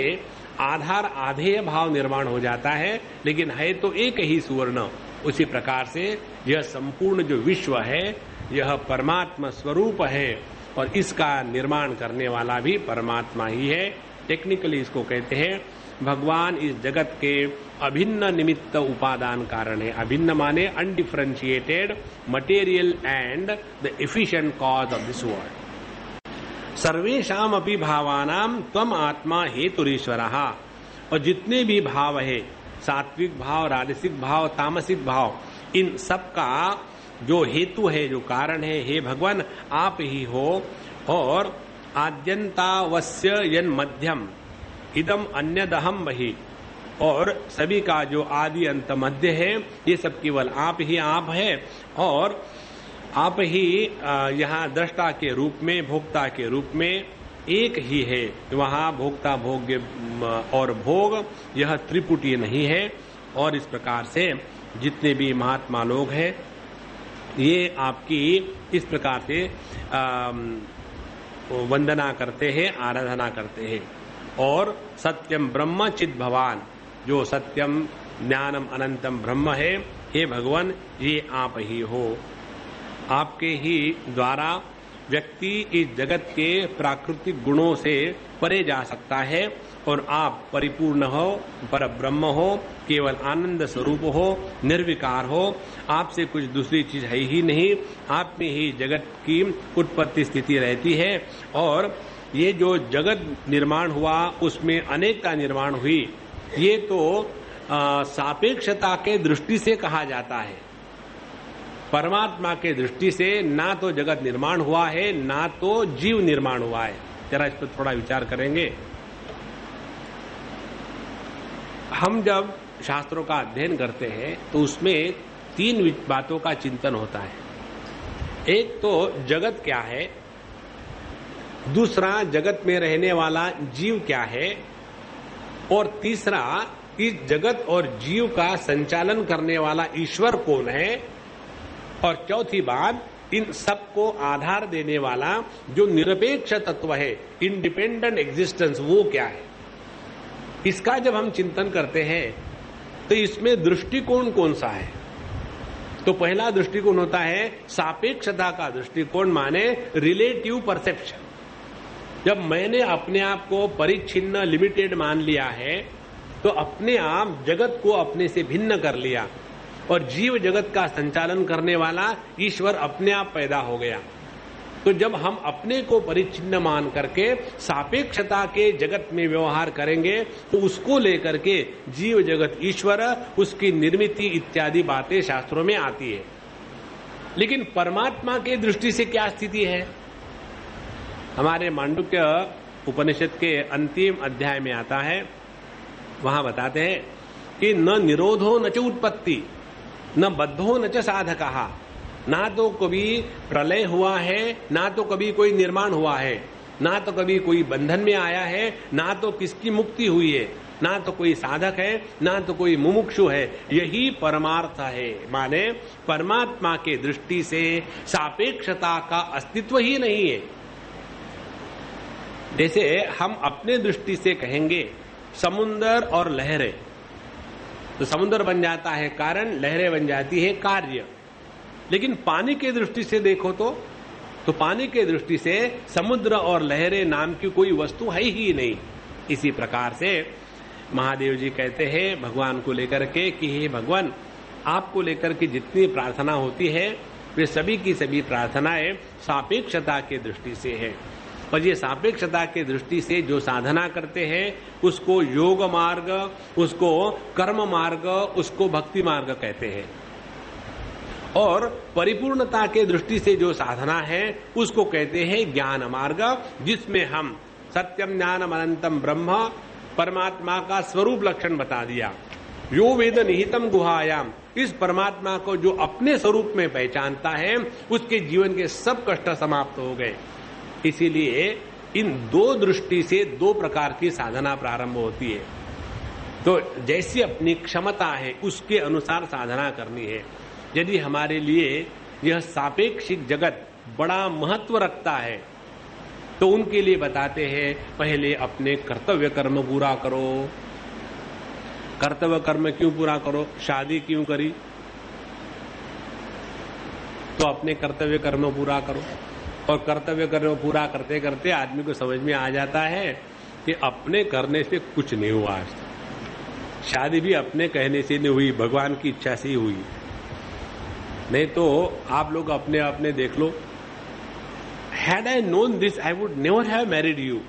आधार आधेय भाव निर्माण हो जाता है, लेकिन है तो एक ही सुवर्ण, उसी प्रकार से यह संपूर्ण जो विश्व है यह परमात्मा स्वरूप है, और इसका निर्माण करने वाला भी परमात्मा ही है। टेक्निकली इसको कहते हैं भगवान इस जगत के अभिन्न निमित्त उपादान कारण है। अभिन्न माने undifferentiated material and the efficient cause of this world. सर्वेषाम अपि भावानाम त्वम आत्मा हेतुरीश्वरः, और जितने भी भाव है, सात्विक भाव, राजसिक भाव, तामसिक भाव, इन सब का जो हेतु है, जो कारण है, हे भगवान आप ही हो। और आद्यंतावस्य यन मध्यम इदम अन्यदहम वही, और सभी का जो आदि अंत मध्य है ये सब केवल आप ही आप है, और आप ही यहाँ दृष्टा के रूप में, भोक्ता के रूप में एक ही है। वहाँ भोक्ता, भोग्य और भोग यह त्रिपुटी नहीं है। और इस प्रकार से जितने भी महात्मा लोग हैं ये आपकी इस प्रकार से वंदना करते हैं, आराधना करते हैं। और सत्यम ब्रह्म चिद भवान, जो सत्यम ज्ञानम अनंतम ब्रह्म है, हे भगवान ये आप ही हो। आपके ही द्वारा व्यक्ति इस जगत के प्राकृतिक गुणों से परे जा सकता है और आप परिपूर्ण हो, पर ब्रह्म हो, केवल आनंद स्वरूप हो, निर्विकार हो, आपसे कुछ दूसरी चीज है ही नहीं, आप में ही जगत की उत्पत्ति स्थिति रहती है। और ये जो जगत निर्माण हुआ उसमें अनेकता निर्माण हुई, ये तो सापेक्षता के दृष्टि से कहा जाता है। परमात्मा के दृष्टि से ना तो जगत निर्माण हुआ है, ना तो जीव निर्माण हुआ है। जरा इस पर थोड़ा विचार करेंगे। हम जब शास्त्रों का अध्ययन करते हैं तो उसमें 3 बातों का चिंतन होता है। एक तो जगत क्या है, दूसरा जगत में रहने वाला जीव क्या है, और तीसरा इस जगत और जीव का संचालन करने वाला ईश्वर कौन है, और चौथी बात इन सबको आधार देने वाला जो निरपेक्ष तत्व है, इंडिपेंडेंट एग्जिस्टेंस, वो क्या है। इसका जब हम चिंतन करते हैं तो इसमें दृष्टिकोण कौन सा है। तो पहला दृष्टिकोण होता है सापेक्षता का दृष्टिकोण, माने रिलेटिव परसेप्शन। जब मैंने अपने आप को परिच्छिन्न लिमिटेड मान लिया है तो अपने आप जगत को अपने से भिन्न कर लिया और जीव जगत का संचालन करने वाला ईश्वर अपने आप पैदा हो गया। तो जब हम अपने को परिच्छिन्न मान करके सापेक्षता के जगत में व्यवहार करेंगे तो उसको लेकर के जीव जगत ईश्वर, उसकी निर्मिति इत्यादि बातें शास्त्रों में आती है। लेकिन परमात्मा के दृष्टि से क्या स्थिति है। हमारे मांडुक्य उपनिषद के अंतिम अध्याय में आता है, वहां बताते हैं कि न निरोधो न च उत्पत्ति, न बद्धो न च साधकः। ना तो कभी प्रलय हुआ है, ना तो कभी कोई निर्माण हुआ है, ना तो कभी कोई बंधन में आया है, ना तो किसकी मुक्ति हुई है, ना तो कोई साधक है, ना तो कोई मुमुक्षु है। यही परमार्थ है। माने परमात्मा के दृष्टि से सापेक्षता का अस्तित्व ही नहीं है। जैसे हम अपने दृष्टि से कहेंगे समुद्र और लहरें, तो समुद्र बन जाता है कारण, लहरें बन जाती है कार्य। लेकिन पानी के दृष्टि से देखो तो पानी के दृष्टि से समुद्र और लहरें नाम की कोई वस्तु है ही नहीं। इसी प्रकार से महादेव जी कहते हैं भगवान को लेकर के कि हे भगवान, आपको लेकर के जितनी प्रार्थना होती है वे सभी की सभी प्रार्थनाएं सापेक्षता के दृष्टि से है। और ये सापेक्षता के दृष्टि से जो साधना करते हैं उसको योग मार्ग, उसको कर्म मार्ग, उसको भक्ति मार्ग कहते हैं। और परिपूर्णता के दृष्टि से जो साधना है उसको कहते हैं ज्ञान मार्ग, जिसमें हम सत्यम ज्ञानम अनंतम ब्रह्म, परमात्मा का स्वरूप लक्षण बता दिया। यो वेद निहितम गुहायाम, इस परमात्मा को जो अपने स्वरूप में पहचानता है उसके जीवन के सब कष्ट समाप्त हो गए। इसीलिए इन 2 दृष्टि से 2 प्रकार की साधना प्रारंभ होती है। तो जैसी अपनी क्षमता है उसके अनुसार साधना करनी है। यदि हमारे लिए यह सापेक्षिक जगत बड़ा महत्व रखता है तो उनके लिए बताते हैं पहले अपने कर्तव्य कर्म पूरा करो। कर्तव्य कर्म क्यों पूरा करो? शादी क्यों करी? तो अपने कर्तव्य कर्म पूरा करो। और कर्तव्य कर्म पूरा करते करते आदमी को समझ में आ जाता है कि अपने करने से कुछ नहीं हुआ। आज शादी भी अपने कहने से नहीं हुई, भगवान की इच्छा से ही हुई। नहीं तो आप लोग अपने अपने देख लो, had I known this I would never have married you.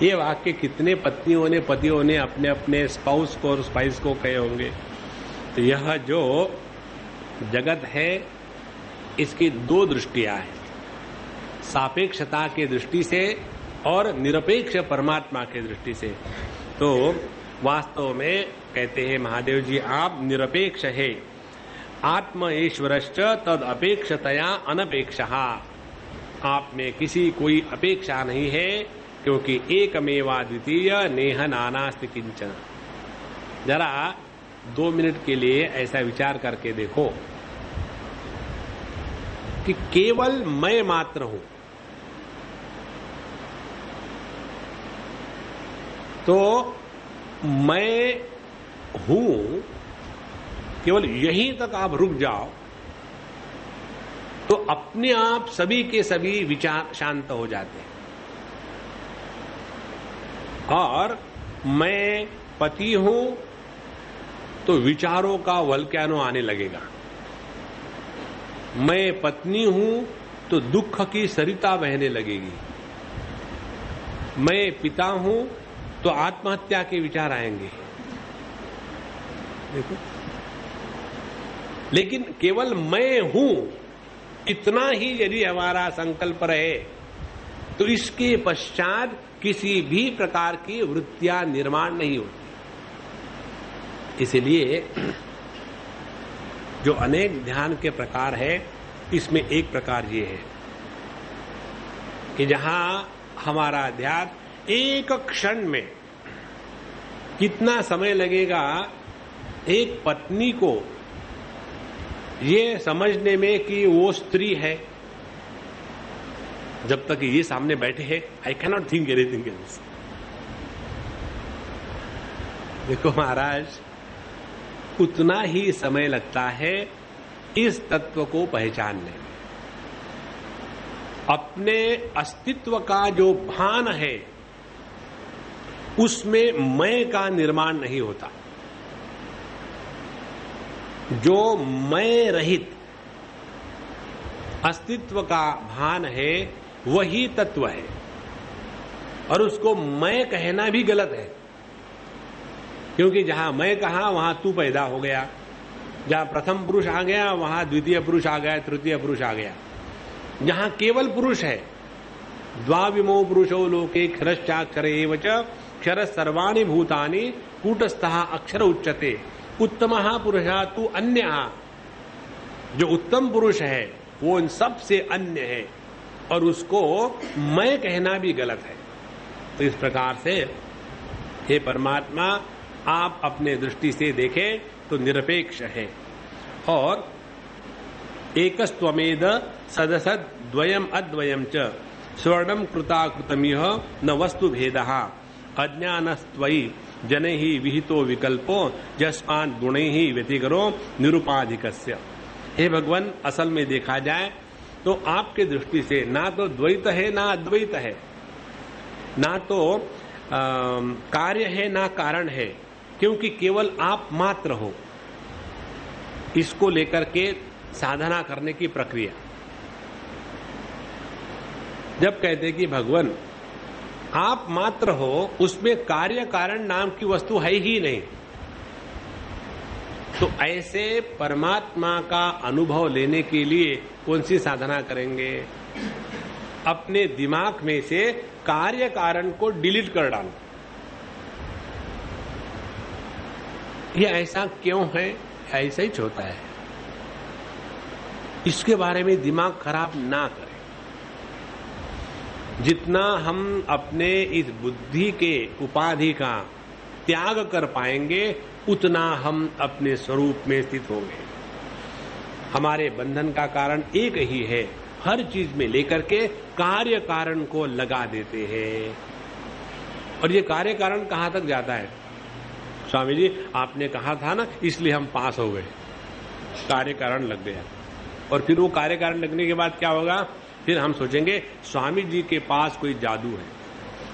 ये वाक्य कितने पत्नियों ने, पतियों ने अपने अपने स्पाउस को और स्पाइस को कहे होंगे। तो यह जो जगत है इसकी 2 दृष्टियां हैं, सापेक्षता के दृष्टि से और निरपेक्ष परमात्मा के दृष्टि से। तो वास्तव में कहते हैं महादेव जी, आप निरपेक्ष है। आत्म ईश्वरश्च तद अपेक्षतया अनपेक्षः। आप में किसी कोई अपेक्षा नहीं है, क्योंकि एकमेवा द्वितीय नेह नानास्ति किंचन। जरा 2 मिनट के लिए ऐसा विचार करके देखो कि केवल मैं मात्र हूं, तो मैं हूं, केवल यहीं तक आप रुक जाओ तो अपने आप सभी के सभी विचार शांत हो जाते हैं। और मैं पति हूं तो विचारों का वल्क्यानो आने लगेगा। मैं पत्नी हूं तो दुख की सरिता बहने लगेगी। मैं पिता हूं तो आत्महत्या के विचार आएंगे। देखो, लेकिन केवल मैं हूं इतना ही यदि हमारा संकल्प रहे तो इसके पश्चात किसी भी प्रकार की वृत्तियां निर्माण नहीं होती। इसलिए जो अनेक ध्यान के प्रकार है, इसमें एक प्रकार ये है कि जहां हमारा ध्यान एक क्षण में कितना समय लगेगा एक पत्नी को ये समझने में कि वो स्त्री है, जब तक ये सामने बैठे हैं, I can not think anything else. देखो महाराज, उतना ही समय लगता है इस तत्व को पहचानने में। अपने अस्तित्व का जो भान है उसमें मैं का निर्माण नहीं होता। जो मैं रहित अस्तित्व का भान है वही तत्व है, और उसको मैं कहना भी गलत है, क्योंकि जहां मैं कहा वहां तू पैदा हो गया, जहां प्रथम पुरुष आ गया वहां द्वितीय पुरुष आ गया, तृतीय पुरुष आ गया। जहां केवल पुरुष है, द्वाविमो पुरुषो लोके क्षरश्चाक्षर एव च क्षर सर्वाणि भूतानि कूटस्थः अक्षर उच्यते उत्तमः पुरुषः तु अन्यः। जो उत्तम पुरुष है वो इन सब से अन्य है, और उसको मैं कहना भी गलत है। तो इस प्रकार से हे परमात्मा, आप अपने दृष्टि से देखें तो निरपेक्ष है, और एकस्त्वमेद सदसद द्वयम अद्वयम च स्वर्णम कृताकृतमिह न वस्तु भेदः अज्ञानस्त्वयि जनैहि विहितो विकल्पो जस्मान् गुणैहि व्यतिकरो निरुपाधिकस्य। हे भगवान, असल में देखा जाए तो आपके दृष्टि से ना तो द्वैत है ना अद्वैत है, ना तो कार्य है ना कारण है, क्योंकि केवल आप मात्र हो। इसको लेकर के साधना करने की प्रक्रिया, जब कहते कि भगवान आप मात्र हो, उसमें कार्य कारण नाम की वस्तु है ही नहीं, तो ऐसे परमात्मा का अनुभव लेने के लिए कौन सी साधना करेंगे? अपने दिमाग में से कार्य कारण को डिलीट कर डालो। ये ऐसा क्यों है? ऐसा ही होता है। इसके बारे में दिमाग खराब ना करें। जितना हम अपने इस बुद्धि के उपाधि का त्याग कर पाएंगे, उतना हम अपने स्वरूप में स्थित होंगे। हमारे बंधन का कारण एक ही है, हर चीज में लेकर के कार्य कारण को लगा देते हैं। और ये कार्य कारण कहां तक जाता है? स्वामी जी, आपने कहा था ना, इसलिए हम पास हो गए, कार्य कारण लग गया। और फिर वो कार्य कारण लगने के बाद क्या होगा? फिर हम सोचेंगे स्वामी जी के पास कोई जादू है,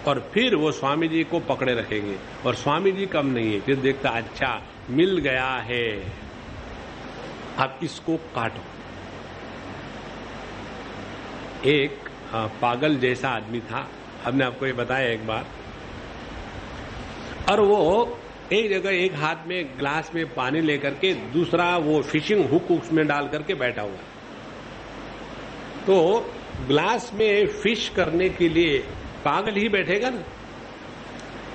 और फिर वो स्वामी जी को पकड़े रखेंगे, और स्वामी जी कम नहीं है। फिर देखता, अच्छा मिल गया है, अब इसको काटो। एक पागल जैसा आदमी था, हमने आपको ये बताया एक बार, और वो एक जगह एक हाथ में ग्लास में पानी लेकर के दूसरा वो फिशिंग हुक उसमें डाल करके बैठा हुआ। तो ग्लास में फिश करने के लिए पागल ही बैठेगा ना,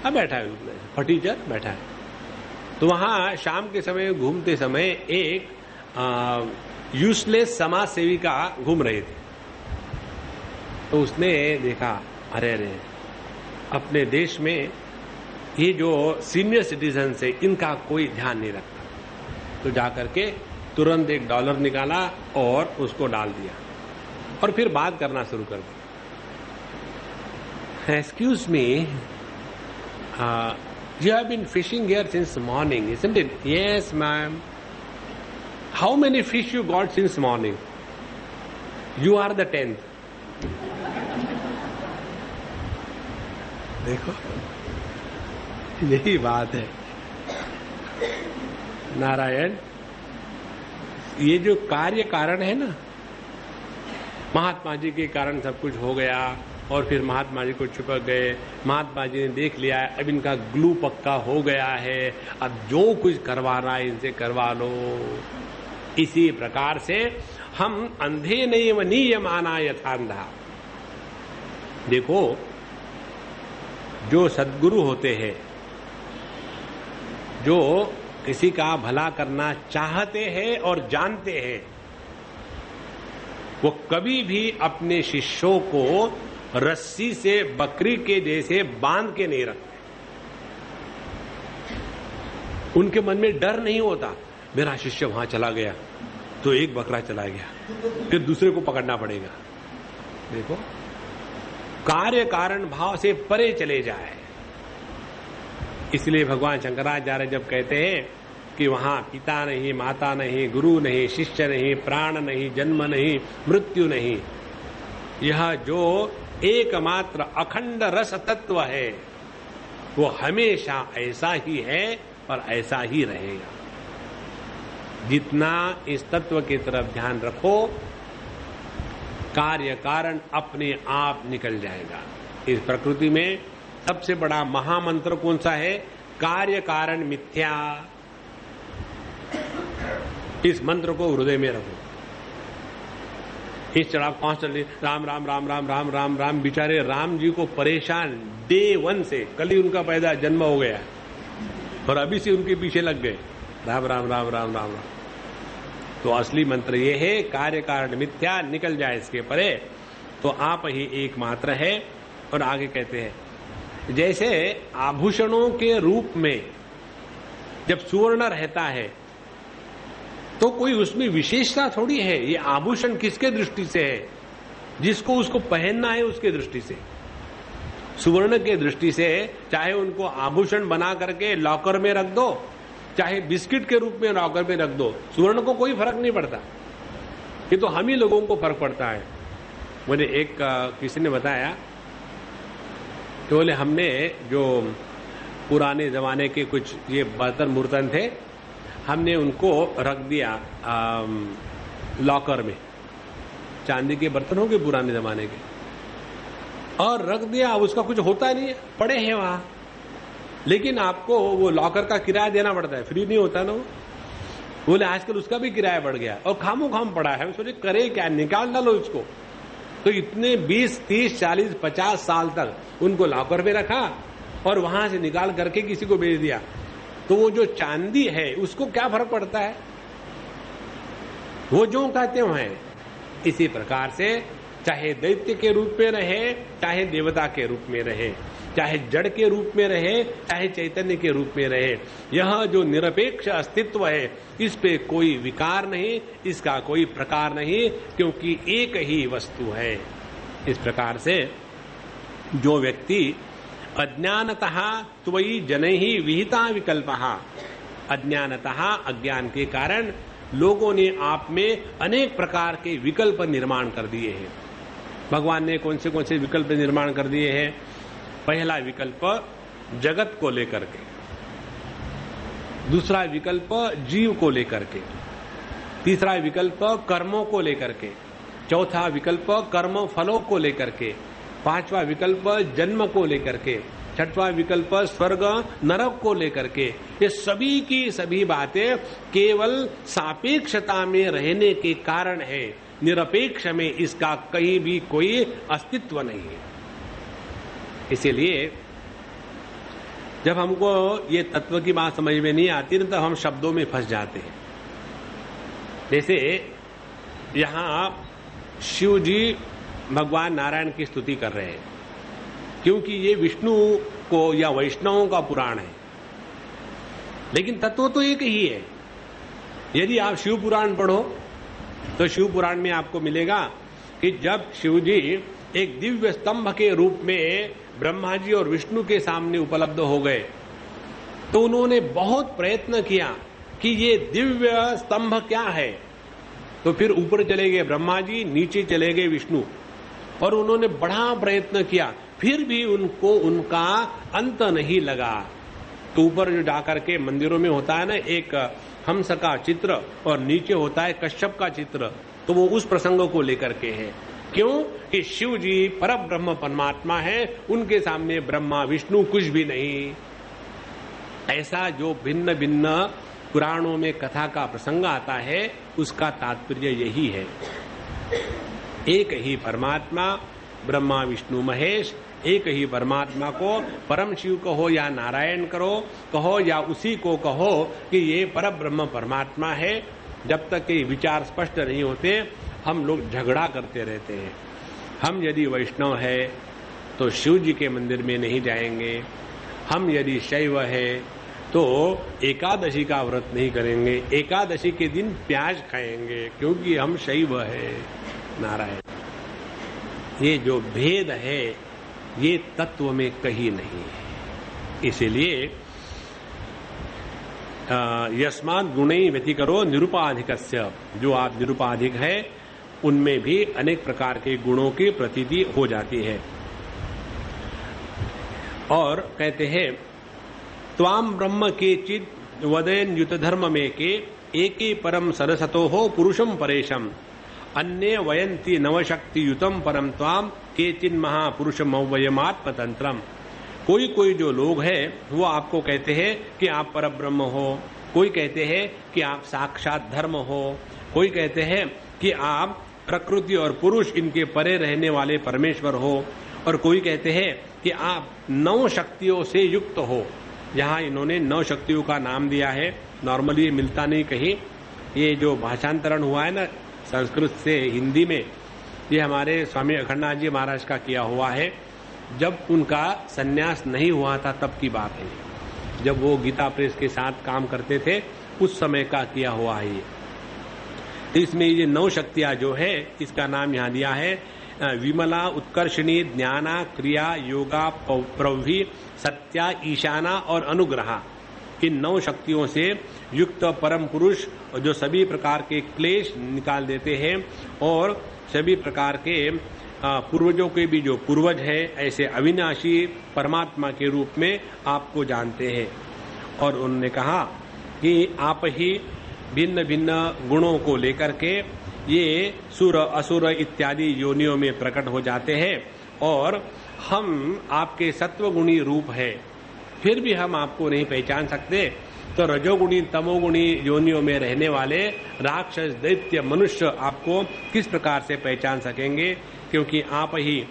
अब बैठा है फटीचर बैठा है। तो वहां शाम के समय घूमते समय एक यूजलेस समाज सेविका घूम रहे थे। तो उसने देखा, अरे अरे, अपने देश में ये जो सीनियर सिटीजन है इनका कोई ध्यान नहीं रखता। तो जाकर के तुरंत $1 निकाला और उसको डाल दिया, और फिर बात करना शुरू कर दी। Excuse me, you have been fishing here since morning, isn't it? Yes, ma'am. How many fish you got since morning? You are the 10th। देखो, यही बात है। नारायण, ये जो कार्य कारण है ना, महात्मा जी के कारण सब कुछ हो गया और फिर महात्मा जी को चिपक गए, महात्मा जी ने देख लिया अब इनका ग्लू पक्का हो गया है, अब जो कुछ करवाना है इनसे करवा लो। इसी प्रकार से हम अंधे नैव नीयमाना यथांधा। देखो, जो सद्गुरु होते हैं, जो किसी का भला करना चाहते हैं और जानते हैं, वो कभी भी अपने शिष्यों को रस्सी से बकरी के जैसे बांध के नहीं रखते। उनके मन में डर नहीं होता, मेरा शिष्य वहां चला गया तो एक बकरा चला गया, फिर दूसरे को पकड़ना पड़ेगा। देखो, कार्य कारण भाव से परे चले जाए। इसलिए भगवान शंकराचार्य जब कहते हैं कि वहां पिता नहीं, माता नहीं, गुरु नहीं, शिष्य नहीं, प्राण नहीं, जन्म नहीं, मृत्यु नहीं, यह जो एकमात्र अखंड रस तत्व है वो हमेशा ऐसा ही है और ऐसा ही रहेगा। जितना इस तत्व की तरफ ध्यान रखो, कार्य कारण अपने आप निकल जाएगा। इस प्रकृति में सबसे बड़ा महामंत्र कौन सा है? कार्य कारण मिथ्या। इस मंत्र को हृदय में रखो। इस चढ़ाव कॉन्स्टेंटली राम राम राम राम राम राम राम। बेचारे राम जी को परेशान डे 1 से, कल ही उनका पैदा जन्म हो गया और अभी से उनके पीछे लग गए राम राम राम राम राम राम। तो असली मंत्र ये है, कार्य कारण मिथ्या, निकल जाए इसके परे, तो आप ही एकमात्र है। और आगे कहते हैं, जैसे आभूषणों के रूप में जब सुवर्ण रहता है तो कोई उसमें विशेषता थोड़ी है। ये आभूषण किसके दृष्टि से है? जिसको उसको पहनना है उसके दृष्टि से। सुवर्ण के दृष्टि से चाहे उनको आभूषण बना करके लॉकर में रख दो, चाहे बिस्किट के रूप में लॉकर में रख दो, सुवर्ण को कोई फर्क नहीं पड़ता। ये तो हम ही लोगों को फर्क पड़ता है। मुझे एक किसी ने बताया कि बोले हमने जो पुराने जमाने के कुछ ये बर्तन मुर्तन थे, हमने उनको रख दिया लॉकर में। चांदी के बर्तन हो गए पुराने जमाने के, और रख दिया। अब उसका कुछ होता नहीं है, पड़े हैं वहां, लेकिन आपको वो लॉकर का किराया देना पड़ता है, फ्री नहीं होता ना वो। बोले आजकल उसका भी किराया बढ़ गया और खामो खाम पड़ा है। सोचे करे क्या, निकाल डालो इसको। तो इतने 20, 30, 40, 50 साल तक उनको लॉकर में रखा और वहां से निकाल करके किसी को बेच दिया। तो वो जो चांदी है उसको क्या फर्क पड़ता है? वो जो कहते हैं। इसी प्रकार से चाहे दैत्य के रूप में रहे, चाहे देवता के रूप में रहे, चाहे जड़ के रूप में रहे, चाहे चैतन्य के रूप में रहे, यह जो निरपेक्ष अस्तित्व है, इस पे कोई विकार नहीं, इसका कोई प्रकार नहीं, क्योंकि एक ही वस्तु है। इस प्रकार से जो व्यक्ति अज्ञानतः त्वयि जनैहि विहिता विकल्पः, अज्ञानतः अज्ञान के कारण लोगों ने आप में अनेक प्रकार के विकल्प निर्माण कर दिए हैं। भगवान ने कौन से विकल्प निर्माण कर दिए हैं? पहला विकल्प जगत को लेकर के, दूसरा विकल्प जीव को लेकर के, तीसरा विकल्प कर्मों को लेकर के, चौथा विकल्प कर्म फलों को लेकर के, पांचवा विकल्प जन्म को लेकर के, छठवां विकल्प स्वर्ग नरक को लेकर के। ये सभी की सभी बातें केवल सापेक्षता में रहने के कारण है, निरपेक्ष में इसका कहीं भी कोई अस्तित्व नहीं है। इसीलिए जब हमको ये तत्व की बात समझ में नहीं आती ना, तो हम शब्दों में फंस जाते हैं। जैसे यहां शिव जी भगवान नारायण की स्तुति कर रहे हैं, क्योंकि ये विष्णु को या वैष्णवों का पुराण है, लेकिन तत्व तो एक ही है। यदि आप शिव पुराण पढ़ो तो शिव पुराण में आपको मिलेगा कि जब शिव जी एक दिव्य स्तंभ के रूप में ब्रह्मा जी और विष्णु के सामने उपलब्ध हो गए, तो उन्होंने बहुत प्रयत्न किया कि ये दिव्य स्तंभ क्या है, तो फिर ऊपर चले गए ब्रह्मा जी, नीचे चले गए विष्णु, और उन्होंने बड़ा प्रयत्न किया, फिर भी उनको उनका अंत नहीं लगा। तो ऊपर जो जाकर के मंदिरों में होता है ना एक हंस का चित्र और नीचे होता है कश्यप का चित्र, तो वो उस प्रसंग को लेकर के है। क्यों कि शिव जी पर ब्रह्म परमात्मा है, उनके सामने ब्रह्मा विष्णु कुछ भी नहीं। ऐसा जो भिन्न भिन्न पुराणों में कथा का प्रसंग आता है, उसका तात्पर्य यही है। एक ही परमात्मा ब्रह्मा विष्णु महेश, एक ही परमात्मा को परम शिव कहो या नारायण कहो या उसी को कहो कि ये पर ब्रह्म परमात्मा है। जब तक ये विचार स्पष्ट नहीं होते हम लोग झगड़ा करते रहते हैं। हम यदि वैष्णव है तो शिव जी के मंदिर में नहीं जाएंगे, हम यदि शैव है तो एकादशी का व्रत नहीं करेंगे, एकादशी के दिन प्याज खाएंगे क्योंकि हम शैव है। नारायण, ये जो भेद है ये तत्व में कहीं नहीं है। इसीलिए यस्मात् गुणैः व्यतिकरो निरुपाधिकस्य, जो आप निरुपाधिक है उनमें भी अनेक प्रकार के गुणों की प्रतीति हो जाती है। और कहते हैं त्वाम ब्रह्म केचित् वदेन युत धर्म में के एके परम सरसतो हो पुरुषम परेशम अन्ये वयंती नवशक्ति युतम परम त्वाम केचिन महापुरुषम अव्ययमात्मतंत्रम। कोई कोई जो लोग हैं वो आपको कहते हैं कि आप पर ब्रह्म हो, कोई कहते हैं कि आप साक्षात धर्म हो, कोई कहते हैं कि आप प्रकृति और पुरुष इनके परे रहने वाले परमेश्वर हो, और कोई कहते हैं कि आप 9 शक्तियों से युक्त हो। यहाँ इन्होंने 9 शक्तियों का नाम दिया है। नॉर्मली ये मिलता नहीं कहीं। ये जो भाषांतरण हुआ है ना संस्कृत से हिंदी में, ये हमारे स्वामी अखंडनाथ जी महाराज का किया हुआ है। जब उनका सन्यास नहीं हुआ था तब की बात है, जब वो गीता प्रेस के साथ काम करते थे उस समय का किया हुआ है ये। तो इसमें ये 9 शक्तियां जो है इसका नाम यहाँ दिया है विमला, उत्कर्षणी, ज्ञाना, क्रिया, योगा, प्रवि, सत्या, ईशाना और अनुग्रहा। इन 9 शक्तियों से युक्त परम पुरुष जो सभी प्रकार के क्लेश निकाल देते हैं और सभी प्रकार के पूर्वजों के भी जो पूर्वज है ऐसे अविनाशी परमात्मा के रूप में आपको जानते हैं। और उन्होंने कहा कि आप ही भिन्न भिन्न गुणों को लेकर के ये सुर असुर इत्यादि योनियों में प्रकट हो जाते हैं, और हम आपके सत्वगुणी रूप है, फिर भी हम आपको नहीं पहचान सकते। तो रजोगुणी तमोगुणी योनियों में रहने वाले राक्षस दैत्य मनुष्य आपको किस प्रकार से पहचान सकेंगे, क्योंकि आप ही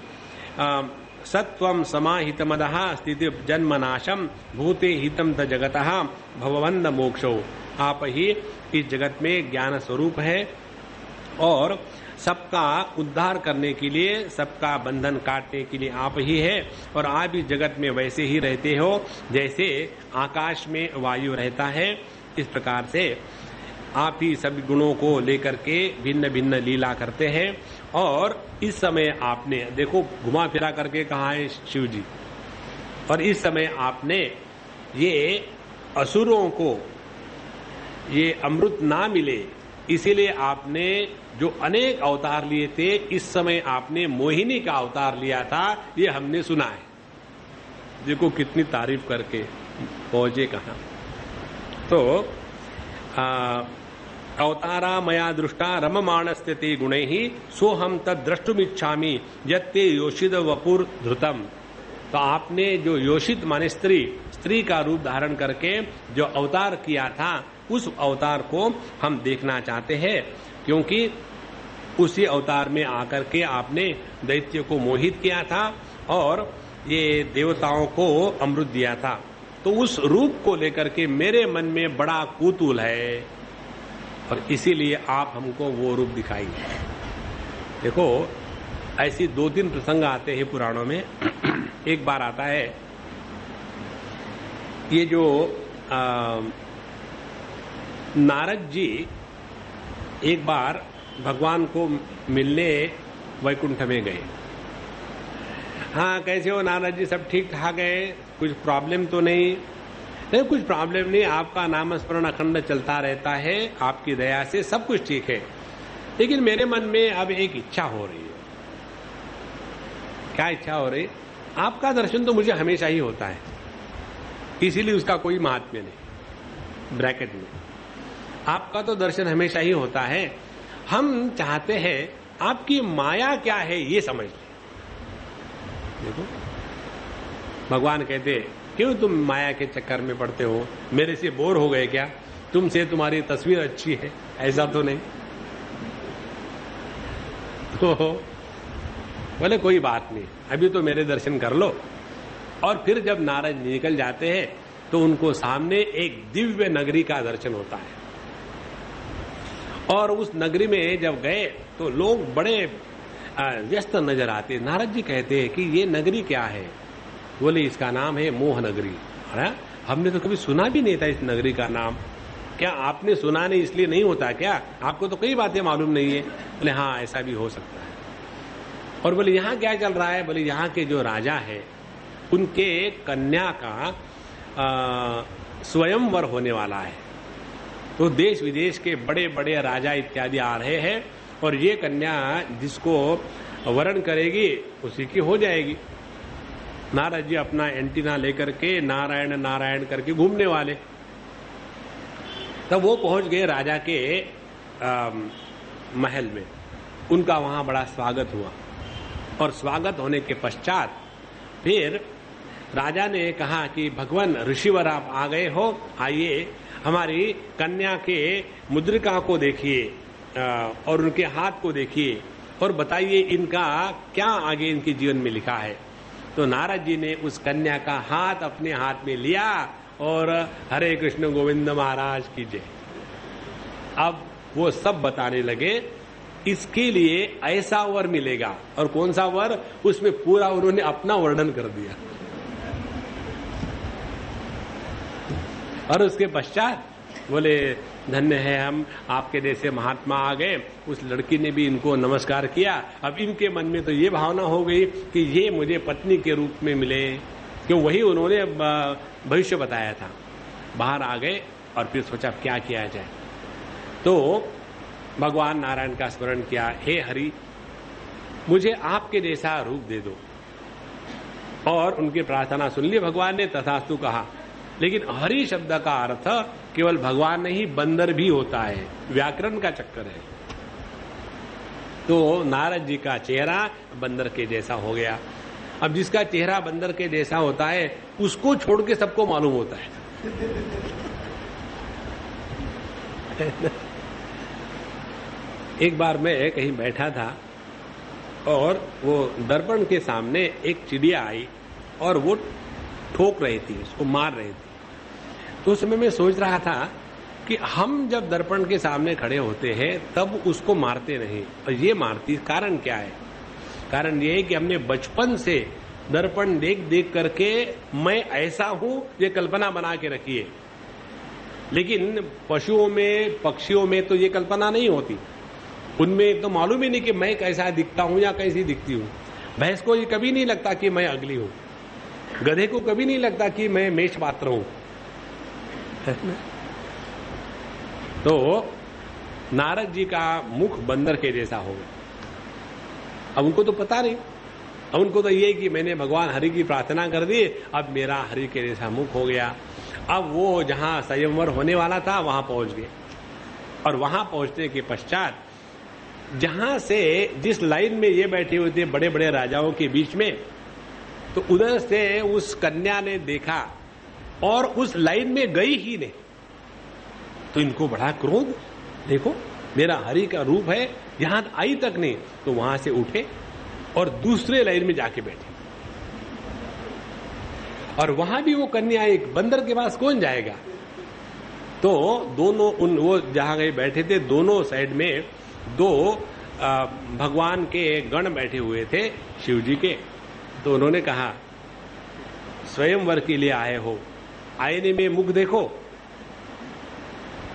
सत्वम समाहितमदः स्थिति जन्मनाशम भूते हितम द जगतः भववंद मोक्षो। आप ही इस जगत में ज्ञान स्वरूप है और सबका उद्धार करने के लिए, सबका बंधन काटने के लिए आप ही है। और आप इस जगत में वैसे ही रहते हो जैसे आकाश में वायु रहता है। इस प्रकार से आप ही सभी गुणों को लेकर के भिन्न भिन्न लीला करते हैं। और इस समय आपने देखो घुमा फिरा करके कहा है शिव जी, और इस समय आपने ये असुरों को ये अमृत ना मिले इसीलिए आपने जो अनेक अवतार लिए थे, इस समय आपने मोहिनी का अवतार लिया था, ये हमने सुना है। देखो कितनी तारीफ करके पहुंचे कहा। तो अवतारा मया दृष्टा रममाणस्ते ते गुणैः सोहम तद द्रष्टुमिच्छामि यत्ते योषित वपुर धृतम। तो आपने जो योषित माने स्त्री का रूप धारण करके जो अवतार किया था, उस अवतार को हम देखना चाहते हैं, क्योंकि उसी अवतार में आकर के आपने दैत्य को मोहित किया था और ये देवताओं को अमृत दिया था। तो उस रूप को लेकर के मेरे मन में बड़ा कौतूहल है और इसीलिए आप हमको वो रूप दिखाइए। देखो ऐसी 2-3 प्रसंग आते हैं पुराणों में। एक बार आता है ये जो नारद जी एक बार भगवान को मिलने वैकुंठ में गए। हाँ, कैसे हो नारद जी, सब ठीक ठाक है, कुछ प्रॉब्लम तो नहीं? नहीं, कुछ प्रॉब्लम नहीं, आपका नामस्मरण अखंड चलता रहता है, आपकी दया से सब कुछ ठीक है। लेकिन मेरे मन में अब एक इच्छा हो रही है। क्या इच्छा हो रही? आपका दर्शन तो मुझे हमेशा ही होता है, इसीलिए उसका कोई महात्म्य नहीं। ब्रैकेट में आपका तो दर्शन हमेशा ही होता है, हम चाहते हैं आपकी माया क्या है ये समझ लें। देखो भगवान कहते क्यों तुम माया के चक्कर में पड़ते हो, मेरे से बोर हो गए क्या, तुमसे तुम्हारी तस्वीर अच्छी है, ऐसा तो नहीं। तो बोले कोई बात नहीं, अभी तो मेरे दर्शन कर लो। और फिर जब नारद निकल जाते हैं तो उनको सामने एक दिव्य नगरी का दर्शन होता है। और उस नगरी में जब गए तो लोग बड़े व्यस्त नजर आते। नारद जी कहते हैं कि ये नगरी क्या है? बोले इसका नाम है मोह नगरी। अरे हमने तो कभी सुना भी नहीं था इस नगरी का नाम। क्या आपने सुना नहीं इसलिए नहीं होता क्या? आपको तो कई बातें मालूम नहीं है। बोले हाँ ऐसा भी हो सकता है। और बोले यहाँ क्या चल रहा है? बोले यहाँ के जो राजा है उनके कन्या का स्वयंवर होने वाला है। तो देश विदेश के बड़े बड़े राजा इत्यादि आ रहे हैं और ये कन्या जिसको वरण करेगी उसी की हो जाएगी। नारद जी अपना एंटीना लेकर के नारायण नारायण करके घूमने वाले। तब वो पहुंच गए राजा के महल में। उनका वहां बड़ा स्वागत हुआ और स्वागत होने के पश्चात फिर राजा ने कहा कि भगवान ऋषिवर आप आ गए हो, आइए हमारी कन्या के मुद्रिका को देखिए और उनके हाथ को देखिए और बताइए इनका क्या आगे इनके जीवन में लिखा है। तो नारद जी ने उस कन्या का हाथ अपने हाथ में लिया और हरे कृष्ण गोविंद महाराज की जय। अब वो सब बताने लगे इसके लिए ऐसा वर मिलेगा। और कौन सा वर? उसमें पूरा उन्होंने अपना वर्णन कर दिया। और उसके पश्चात बोले धन्य है हम, आपके जैसे महात्मा आ गए। उस लड़की ने भी इनको नमस्कार किया। अब इनके मन में तो ये भावना हो गई कि ये मुझे पत्नी के रूप में मिले, क्यों वही उन्होंने भविष्य बताया था। बाहर आ गए और फिर सोचा क्या किया जाए। तो भगवान नारायण का स्मरण किया, हे हरि मुझे आपके जैसा रूप दे दो। और उनकी प्रार्थना सुन ली भगवान ने, तथास्तु कहा। लेकिन हरि शब्द का अर्थ केवल भगवान नहीं बंदर भी होता है, व्याकरण का चक्कर है। तो नारद जी का चेहरा बंदर के जैसा हो गया। अब जिसका चेहरा बंदर के जैसा होता है उसको छोड़ के सबको मालूम होता है। एक बार मैं कहीं बैठा था और वो दर्पण के सामने एक चिड़िया आई और वो ठोक रही थी, उसको मार रही थी। तो उस समय मैं सोच रहा था कि हम जब दर्पण के सामने खड़े होते हैं तब उसको मारते नहीं और ये मारती। कारण क्या है? कारण ये है कि हमने बचपन से दर्पण देख देख करके मैं ऐसा हूं ये कल्पना बना के रखी है। लेकिन पशुओं में पक्षियों में तो ये कल्पना नहीं होती। उनमें तो मालूम ही नहीं कि मैं कैसा दिखता हूं या कैसी दिखती हूं। भैंस को ये कभी नहीं लगता कि मैं अगली हूं, गधे को कभी नहीं लगता कि मैं मेष पात्र हूं। तो नारद जी का मुख बंदर के जैसा हो गया। अब उनको तो पता नहीं, अब उनको तो ये कि मैंने भगवान हरि की प्रार्थना कर दी, अब मेरा हरि के जैसा मुख हो गया। अब वो जहां संयमवर होने वाला था वहां पहुंच गए और वहां पहुंचने के पश्चात जहां से जिस लाइन में ये बैठे हुए थे बड़े बड़े राजाओं के बीच में, तो उधर से उस कन्या ने देखा और उस लाइन में गई ही नहीं। तो इनको बड़ा क्रोध, देखो मेरा हरि का रूप है, यहां आई तक नहीं। तो वहां से उठे और दूसरे लाइन में जाके बैठे। और वहां भी वो कन्या, एक बंदर के पास कौन जाएगा? तो दोनों वो जहां गए बैठे थे, दोनों साइड में दो भगवान के गण बैठे हुए थे शिव जी के। तो उन्होंने कहा स्वयंवर के लिए आए हो, आईने में मुख देखो।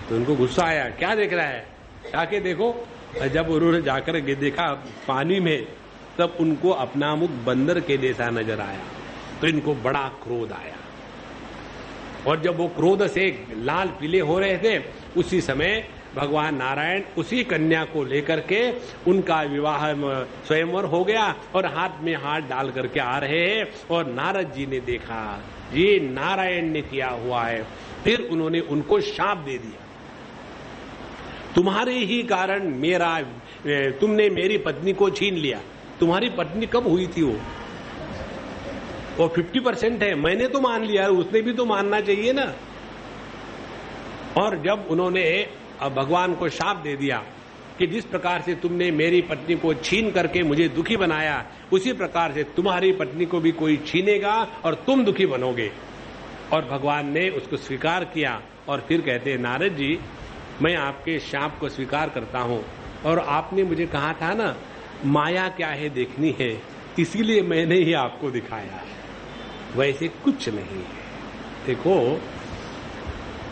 तो उनको गुस्सा आया, क्या देख रहा है, जाके देखो। जब उन्होंने जाकर देखा पानी में, तब उनको अपना मुख बंदर के जैसा नजर आया। तो इनको बड़ा क्रोध आया और जब वो क्रोध से लाल पीले हो रहे थे उसी समय भगवान नारायण उसी कन्या को लेकर के उनका विवाह स्वयंवर हो गया और हाथ में हाथ डाल करके आ रहे हैं। और नारद जी ने देखा ये नारायण ने किया हुआ है। फिर उन्होंने उनको शाप दे दिया, तुम्हारे ही कारण तुमने मेरी पत्नी को छीन लिया। तुम्हारी पत्नी कब हुई थी वो 50% है, मैंने तो मान लिया, उसने भी तो मानना चाहिए ना। और जब उन्होंने भगवान को शाप दे दिया कि जिस प्रकार से तुमने मेरी पत्नी को छीन करके मुझे दुखी बनाया, उसी प्रकार से तुम्हारी पत्नी को भी कोई छीनेगा और तुम दुखी बनोगे। और भगवान ने उसको स्वीकार किया और फिर कहते हैं, नारद जी मैं आपके शाप को स्वीकार करता हूं और आपने मुझे कहा था ना माया क्या है देखनी है, इसीलिए मैंने ही आपको दिखाया है, वैसे कुछ नहीं है। देखो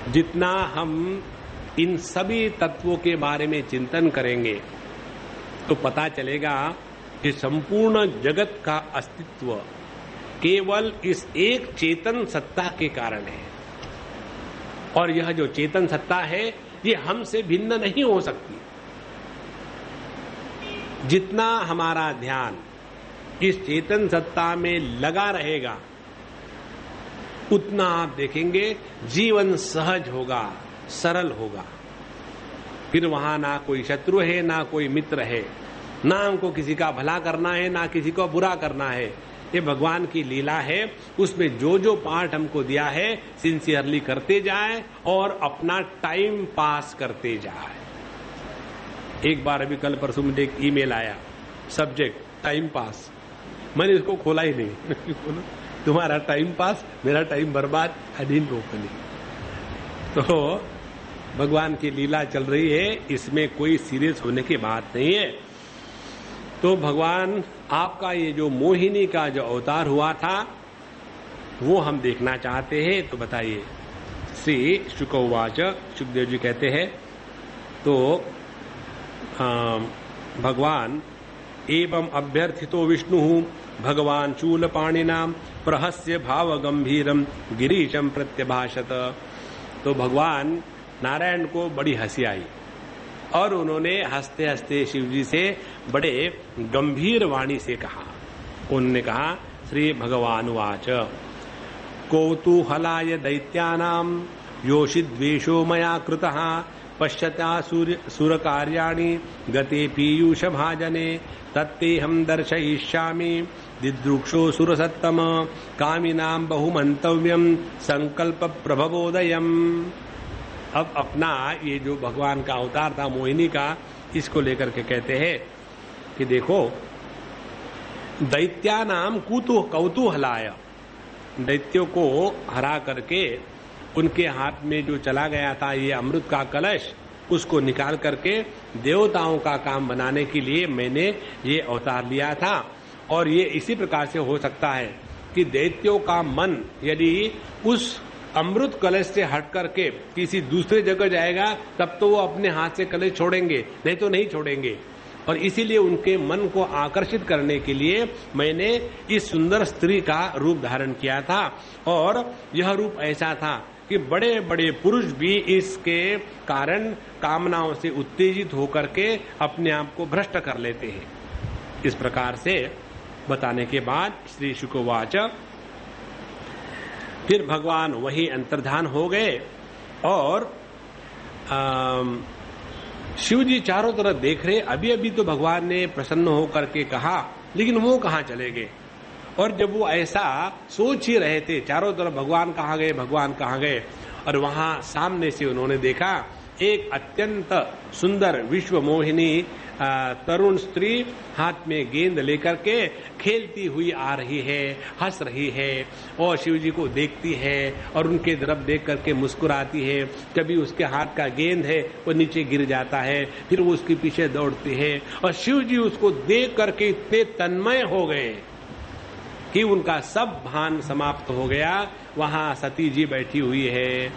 जितना हम इन सभी तत्वों के बारे में चिंतन करेंगे तो पता चलेगा कि संपूर्ण जगत का अस्तित्व केवल इस एक चेतन सत्ता के कारण है। और यह जो चेतन सत्ता है ये हमसे भिन्न नहीं हो सकती। जितना हमारा ध्यान इस चेतन सत्ता में लगा रहेगा उतना आप देखेंगे जीवन सहज होगा, सरल होगा। फिर वहां ना कोई शत्रु है ना कोई मित्र है, ना हमको किसी का भला करना है ना किसी को बुरा करना है। ये भगवान की लीला है, उसमें जो जो पार्ट हमको दिया है सिंसियरली करते जाए और अपना टाइम पास करते जाए। एक बार अभी कल परसों मुझे एक ईमेल आया, सब्जेक्ट टाइम पास, मैंने इसको खोला ही नहीं तुम्हारा टाइम पास मेरा टाइम बर्बाद, आई डिडंट ओपन इट। तो भगवान की लीला चल रही है, इसमें कोई सीरियस होने की बात नहीं है। तो भगवान आपका ये जो मोहिनी का जो अवतार हुआ था वो हम देखना चाहते हैं, तो बताइए। श्री शुकवाच, सुखदेव जी कहते हैं तो भगवान एवं अभ्यर्थितो विष्णु भगवान चूलपाणिना प्रहस्य भाव गंभीरम गिरीशम प्रत्यभाषत। तो भगवान नारायण को बड़ी हंसी आई और उन्होंने हंसते हंसते शिव जी से बड़े गंभीर वाणी से कहा। उन्होंने कहा, श्री भगवान वाच कौतूहलाय दैत्यानाम योषिद्वेषो मया कृतः पश्यता सुर कार्याणि गते पीयूष भाजने तत्तेहं दर्शयिष्यामि दिदृक्षो सुरसत्तम कामिनां बहुमंतव्यम संकल्प प्रभवोदयम। अब अपना ये जो भगवान का अवतार था मोहिनी का, इसको लेकर के कहते हैं कि देखो दैत्यानाम कौतूहलाय, दैत्यों को हरा करके उनके हाथ में जो चला गया था ये अमृत का कलश, उसको निकाल करके देवताओं का काम बनाने के लिए मैंने ये अवतार लिया था। और ये इसी प्रकार से हो सकता है कि दैत्यों का मन यदि उस अमृत कलश से हट करके किसी दूसरे जगह जाएगा तब तो वो अपने हाथ से कलश छोड़ेंगे, नहीं तो नहीं छोड़ेंगे। और इसीलिए उनके मन को आकर्षित करने के लिए मैंने इस सुंदर स्त्री का रूप धारण किया था। और यह रूप ऐसा था कि बड़े बड़े पुरुष भी इसके कारण कामनाओं से उत्तेजित होकर के अपने आप को भ्रष्ट कर लेते हैं। इस प्रकार से बताने के बाद श्री शुकवाच, फिर भगवान वही अंतर्धान हो गए और शिव जी चारों तरफ देख रहे। अभी अभी तो भगवान ने प्रसन्न होकर के कहा, लेकिन वो कहाँ चले गए। और जब वो ऐसा सोच ही रहे थे, चारों तरफ भगवान कहाँ गए भगवान कहाँ गए, और वहां सामने से उन्होंने देखा एक अत्यंत सुंदर विश्व मोहिनी तरुण स्त्री हाथ में गेंद लेकर के खेलती हुई आ रही है, हंस रही है और शिव जी को देखती है और उनके तरफ देख करके मुस्कुराती है। कभी उसके हाथ का गेंद है वो नीचे गिर जाता है, फिर वो उसके पीछे दौड़ती है और शिव जी उसको देख करके इतने तन्मय हो गए कि उनका सब भान समाप्त हो गया। वहां सती जी बैठी हुई है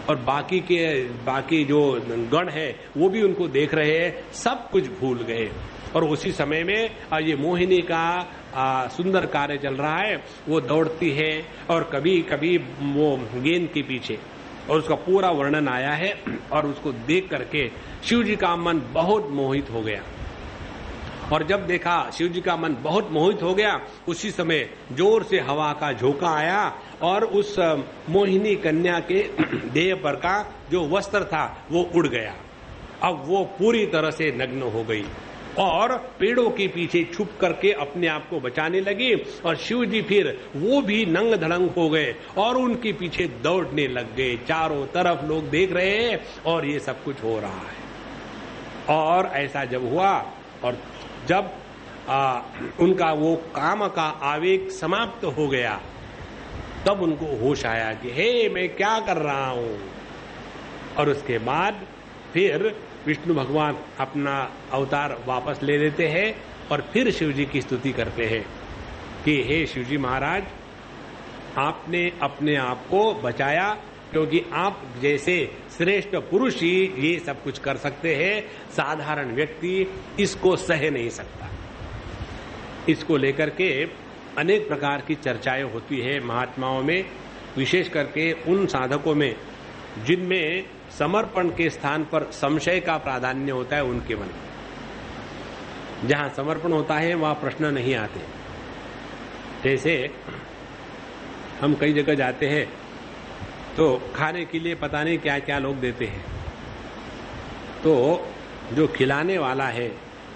और बाकी जो गण है वो भी उनको देख रहे हैं, सब कुछ भूल गए। और उसी समय में ये मोहिनी का सुंदर कार्य चल रहा है। वो दौड़ती है और कभी कभी वो गेंद के पीछे और उसका पूरा वर्णन आया है। और उसको देख करके शिव जी का मन बहुत मोहित हो गया। और जब देखा शिव जी का मन बहुत मोहित हो गया, उसी समय जोर से हवा का झोंका आया और उस मोहिनी कन्या के देह पर का जो वस्त्र था वो उड़ गया। अब वो पूरी तरह से नग्न हो गई और पेड़ों के पीछे छुप करके अपने आप को बचाने लगी। और शिव जी फिर वो भी नंग धड़ंग हो गए और उनके पीछे दौड़ने लग गए। चारों तरफ लोग देख रहे हैं और ये सब कुछ हो रहा है। और ऐसा जब हुआ और जब उनका वो काम का आवेग समाप्त हो गया, तब उनको होश आया कि हे, मैं क्या कर रहा हूं। और उसके बाद फिर विष्णु भगवान अपना अवतार वापस ले लेते हैं और फिर शिव जी की स्तुति करते हैं कि हे शिव जी महाराज, आपने अपने आप को बचाया, क्योंकि आप जैसे श्रेष्ठ पुरुष ही ये सब कुछ कर सकते हैं, साधारण व्यक्ति इसको सह नहीं सकता। इसको लेकर के अनेक प्रकार की चर्चाएं होती है महात्माओं में, विशेष करके उन साधकों में जिनमें समर्पण के स्थान पर संशय का प्राधान्य होता है। उनके मन में जहां समर्पण होता है वहां प्रश्न नहीं आते। जैसे हम कई जगह जाते हैं तो खाने के लिए पता नहीं क्या क्या लोग देते हैं, तो जो खिलाने वाला है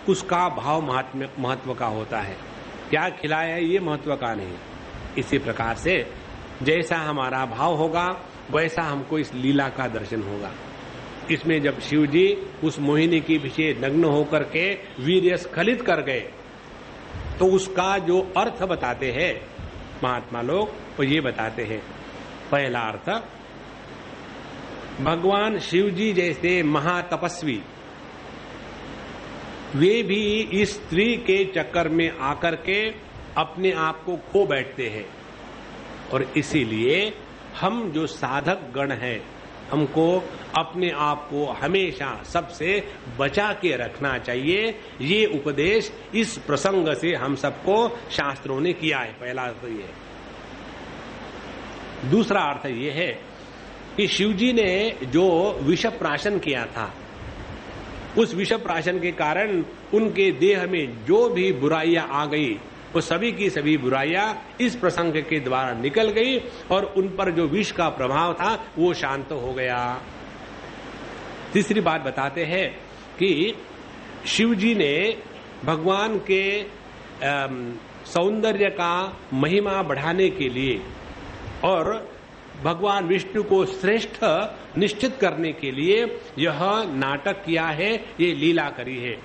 उसका भाव महत्व का होता है, क्या खिलाया है ये महत्व का नहीं। इसी प्रकार से जैसा हमारा भाव होगा वैसा हमको इस लीला का दर्शन होगा। इसमें जब शिव जी उस मोहिनी के पीछे नग्न होकर के वीर्य स्खलित कर गए, तो उसका जो अर्थ बताते हैं महात्मा लोग, वो ये बताते हैं। पहला अर्थ, भगवान शिव जी जैसे महातपस्वी वे भी इस स्त्री के चक्कर में आकर के अपने आप को खो बैठते हैं, और इसीलिए हम जो साधक गण हैं हमको अपने आप को हमेशा सबसे बचा के रखना चाहिए। ये उपदेश इस प्रसंग से हम सबको शास्त्रों ने किया है। पहला अर्थ ये है। दूसरा अर्थ ये है कि शिवजी ने जो विष प्राशन किया था, उस विष प्राशन के कारण उनके देह में जो भी बुराइयां आ गई वो सभी की सभी बुराइयां इस प्रसंग के द्वारा निकल गई और उन पर जो विष का प्रभाव था वो शांत हो गया। तीसरी बात बताते हैं कि शिवजी ने भगवान के सौंदर्य का महिमा बढ़ाने के लिए और भगवान विष्णु को श्रेष्ठ निश्चित करने के लिए यह नाटक किया है, ये लीला करी है।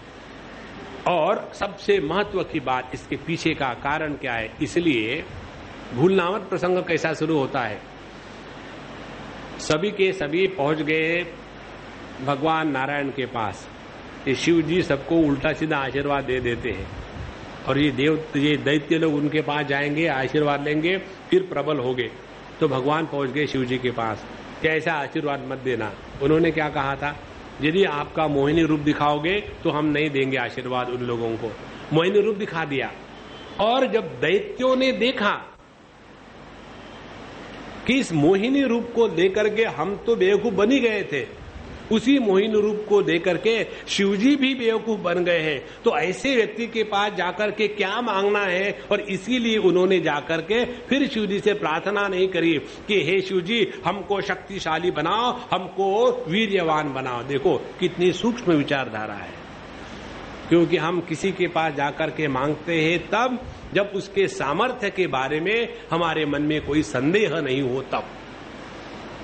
और सबसे महत्व की बात, इसके पीछे का कारण क्या है? इसलिए भूलनावत प्रसंग कैसा शुरू होता है, सभी के सभी पहुंच गए भगवान नारायण के पास। ये शिव जी सबको उल्टा सीधा आशीर्वाद दे देते हैं और ये दैत्य लोग उनके पास जाएंगे, आशीर्वाद लेंगे, फिर प्रबल हो गए। तो भगवान पहुंच गए शिव जी के पास कि ऐसा आशीर्वाद मत देना। उन्होंने क्या कहा था, यदि आपका मोहिनी रूप दिखाओगे तो हम नहीं देंगे आशीर्वाद उन लोगों को। मोहिनी रूप दिखा दिया, और जब दैत्यों ने देखा कि इस मोहिनी रूप को लेकर के हम तो बेवकूफ बन ही गए थे, उसी मोहिनी रूप को देकर के शिवजी भी बेवकूफ बन गए हैं, तो ऐसे व्यक्ति के पास जाकर के क्या मांगना है। और इसीलिए उन्होंने जाकर के फिर शिवजी से प्रार्थना नहीं करी कि हे शिवजी हमको शक्तिशाली बनाओ, हमको वीर्यवान बनाओ। देखो कितनी सूक्ष्म विचारधारा है, क्योंकि हम किसी के पास जाकर के मांगते हैं तब जब उसके सामर्थ्य के बारे में हमारे मन में कोई संदेह नहीं हो तब।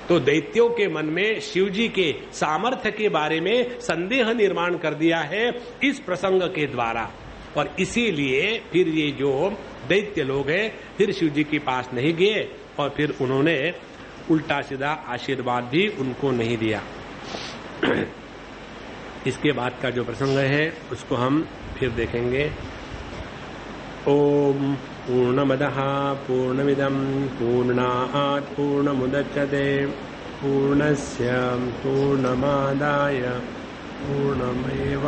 तो दैत्यों के मन में शिवजी के सामर्थ्य के बारे में संदेह निर्माण कर दिया है इस प्रसंग के द्वारा, और इसीलिए फिर ये जो दैत्य लोग हैं फिर शिवजी के पास नहीं गए और फिर उन्होंने उल्टा सीधा आशीर्वाद भी उनको नहीं दिया। इसके बाद का जो प्रसंग है उसको हम फिर देखेंगे। ओम पूर्णमदः पूर्णमिदं पूर्णात् पूर्णमुदच्यते पूर्णस्य पूर्णमादाय पूर्णमेवावशिष्यते।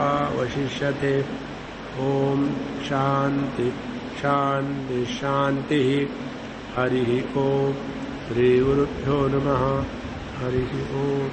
ओम शांति शांति शांति। हरि ओम। श्री गुरुभ्यो नमः। हरि ओम।